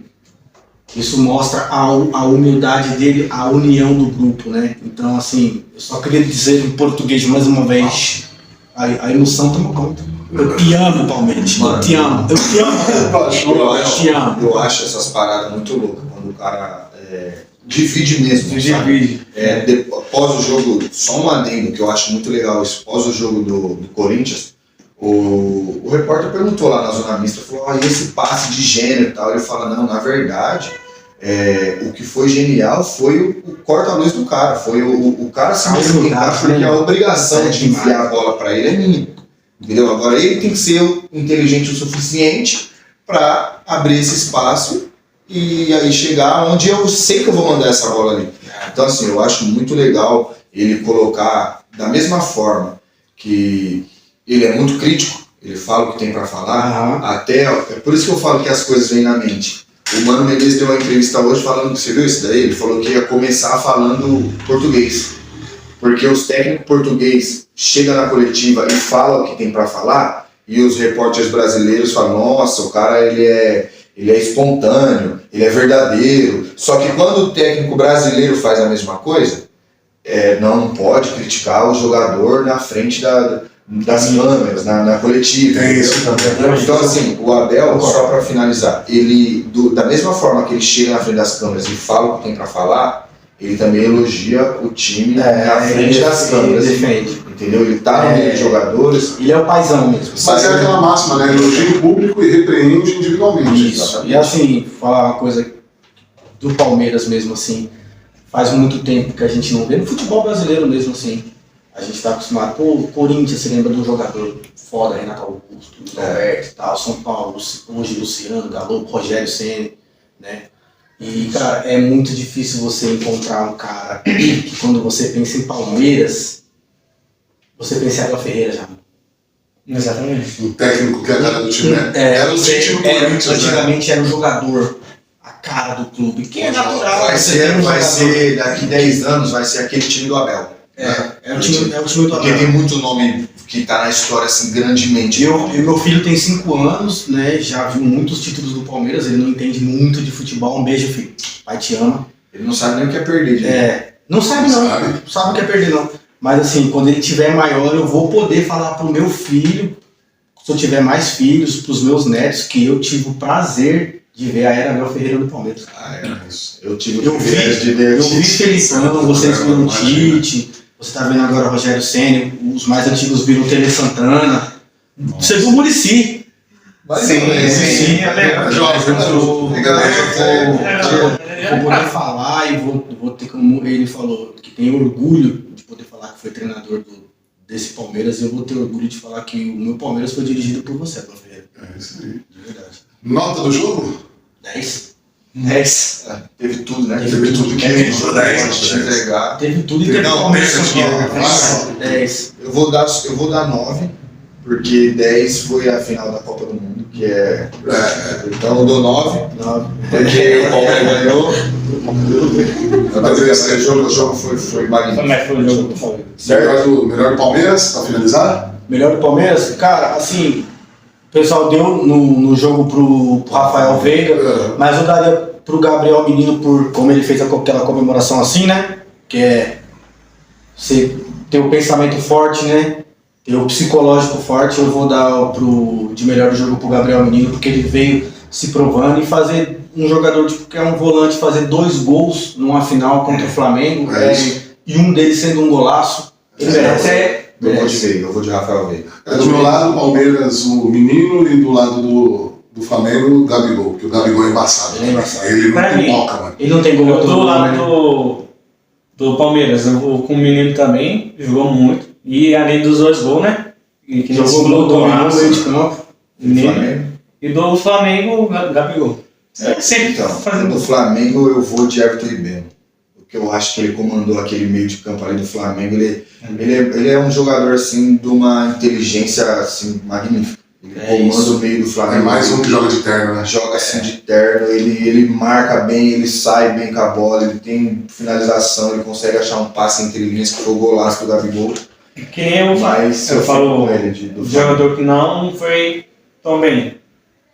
Isso mostra a humildade dele, a união do grupo, né? Então, assim, eu só queria dizer em português mais uma vez, a emoção toma conta. Eu te amo, Palmeiras, eu te amo, eu te amo, eu te amo. Eu acho essas paradas muito loucas, quando o cara divide mesmo, sabe? Divide. Após o jogo, só um adendo que eu acho muito legal, isso, após o jogo do Corinthians, o repórter perguntou lá na zona mista, falou: e esse passe de gênio e tal? Ele fala: não, na verdade, o que foi genial foi o corta-luz do cara, foi o cara se movimentar, porque a obrigação de enfiar a bola para ele é minha, entendeu? Agora ele tem que ser inteligente o suficiente para abrir esse espaço e aí chegar onde eu sei que eu vou mandar essa bola ali. Então, assim, eu acho muito legal ele colocar da mesma forma que ele é muito crítico, ele fala o que tem para falar, até, é por isso que eu falo que as coisas vêm na mente. O Mano Menezes deu uma entrevista hoje falando, você viu isso daí? Ele falou que ia começar falando português, porque os técnicos portugueses chegam na coletiva e falam o que tem para falar, e os repórteres brasileiros falam: nossa, o cara ele é espontâneo, ele é verdadeiro. Só que quando o técnico brasileiro faz a mesma coisa, não pode criticar o jogador na frente das câmeras, na coletiva. Tem isso também. Então, assim, o Abel, só para finalizar, ele, da mesma forma que ele chega na frente das câmeras e fala o que tem para falar, ele também elogia o time na frente das câmeras. Ele defende. Entendeu? Ele tá no meio de jogadores. Ele é o paizão mesmo. Mas é aquela máxima, né? Elogia em público e repreende individualmente. Isso. E assim, falar uma coisa do Palmeiras mesmo, assim, faz muito tempo que a gente não vê, no futebol brasileiro mesmo, assim, A gente tá acostumado, pô, o Corinthians, você lembra de um jogador foda, Renato Augusto, Roberto e tal, São Paulo, hoje Luciano, Galo, Rogério Ceni, né? E, cara, é muito difícil você encontrar um cara que quando você pensa em Palmeiras, você pensa em Abel Ferreira já. Exatamente. O técnico que é a cara do time era o sítio do Corinthians, né? Antigamente era o jogador, a cara do clube, que é natural. Vai você ter um jogador. ser, daqui 10 anos, vai ser aquele time do Abel. É o time do Porque Abel. tem muito nome que tá na história assim grandemente. E meu filho tem 5 anos, né? Já viu muitos títulos do Palmeiras, ele não entende muito de futebol. Um beijo, filho. Pai te ama. Ele não sabe nem o que é perder, gente. Não sabe não, Sabe. sabe o que é perder não. Mas assim, quando ele tiver maior, eu vou poder falar pro meu filho, se eu tiver mais filhos, pros meus netos, que eu tive o prazer de ver a era Abel Ferreira no Palmeiras. Eu tive Eu o privilégio de ver vi Felipão, vocês viram o Tite, você tá vendo agora o Rogério Ceni, os mais antigos viram o Tele Santana. Você viu o Muricy. Sim, é legal. Vou poder falar e vou ter como ele falou, que tem orgulho de poder falar que foi treinador desse Palmeiras, e eu vou ter orgulho de falar que o meu Palmeiras foi dirigido por você, Abel Ferreira. É isso aí. De verdade. Nota do jogo? 10. Teve tudo, né? Teve tudo que Teve tinha tudo, de entregar. Teve tudo e teve Não, Palmeiras pensa que campeão. é, 10. Eu vou dar 9, porque 10 foi a final da Copa do Mundo, que é. Então eu dou 9, 9. porque o Palmeiras ganhou. Mas esse O jogo foi magnífico. Como é que foi o jogo do Palmeiras? Melhor do Palmeiras, pra finalizar? Melhor do Palmeiras? Cara, assim, o pessoal deu no jogo pro Rafael Veiga, mas eu daria pro Gabriel Menino por como ele fez aquela comemoração assim, né? Que é você ter o pensamento forte, né? Ter o psicológico forte. Eu vou dar de melhor do jogo pro Gabriel Menino, porque ele veio se provando e fazer um jogador tipo, que é um volante, fazer 2 gols numa final contra o Flamengo, e um deles sendo um golaço. Ele merece. Eu vou de Rafael Veiga. Do meu lado, o Palmeiras, o Menino, e do lado do Flamengo, o Gabigol, porque o Gabigol é embaçado. Ele é embaçado. Ele não Pra mim, toca, mano. Ele não tem gol a Eu todo do mundo, lado né? do Palmeiras, eu vou com o menino também, jogou muito. E além dos 2 gols, né? Que Jogou jogou gol, dominou o meio de do campo. menino. E do Flamengo, o Gabigol. Sempre Então, fazendo no Flamengo eu vou de Everton Ribeiro. Porque eu acho que ele comandou aquele meio de campo ali do Flamengo. Ele é um jogador assim de uma inteligência assim, magnífica. Ele comanda o meio do É Flamengo. mais um que joga de terno, né? Joga assim de terno, ele marca bem, ele sai bem com a bola, ele tem finalização, ele consegue achar um passe entre linhas, que foi o golaço do Gabigol. que nem eu Mas eu fico falo com ele do o jogador que não foi tão bem.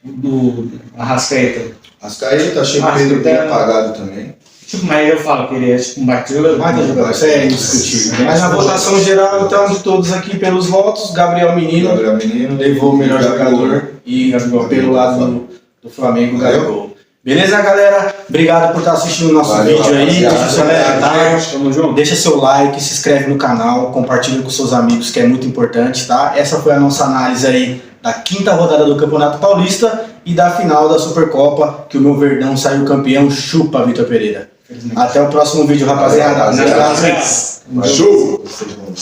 Do Arrascaeta. Ascaeta, achei o Pedro bem apagado também. Tipo, mas eu falo que ele é tipo um baita jogador. Vai ter jogador, isso é indiscutível. Mas na votação geral, então, de todos aqui pelos votos, Gabriel Menino Gabriel Menino levou o melhor jogador e pelo lado do Flamengo, Gabigol. Beleza, galera? Obrigado por estar assistindo o nosso Valeu, vídeo aí. rapaziada. Deixa seu comentário, Tamo junto. deixa seu like, se inscreve no canal, compartilha com seus amigos, que é muito importante, tá? Essa foi a nossa análise aí da 5ª rodada do Campeonato Paulista e da final da Supercopa, que o meu Verdão saiu campeão. Chupa, Vitor Pereira. Até o próximo vídeo, rapaziada. Valeu, rapaziada. Abraço. Chuva! Vocês vão-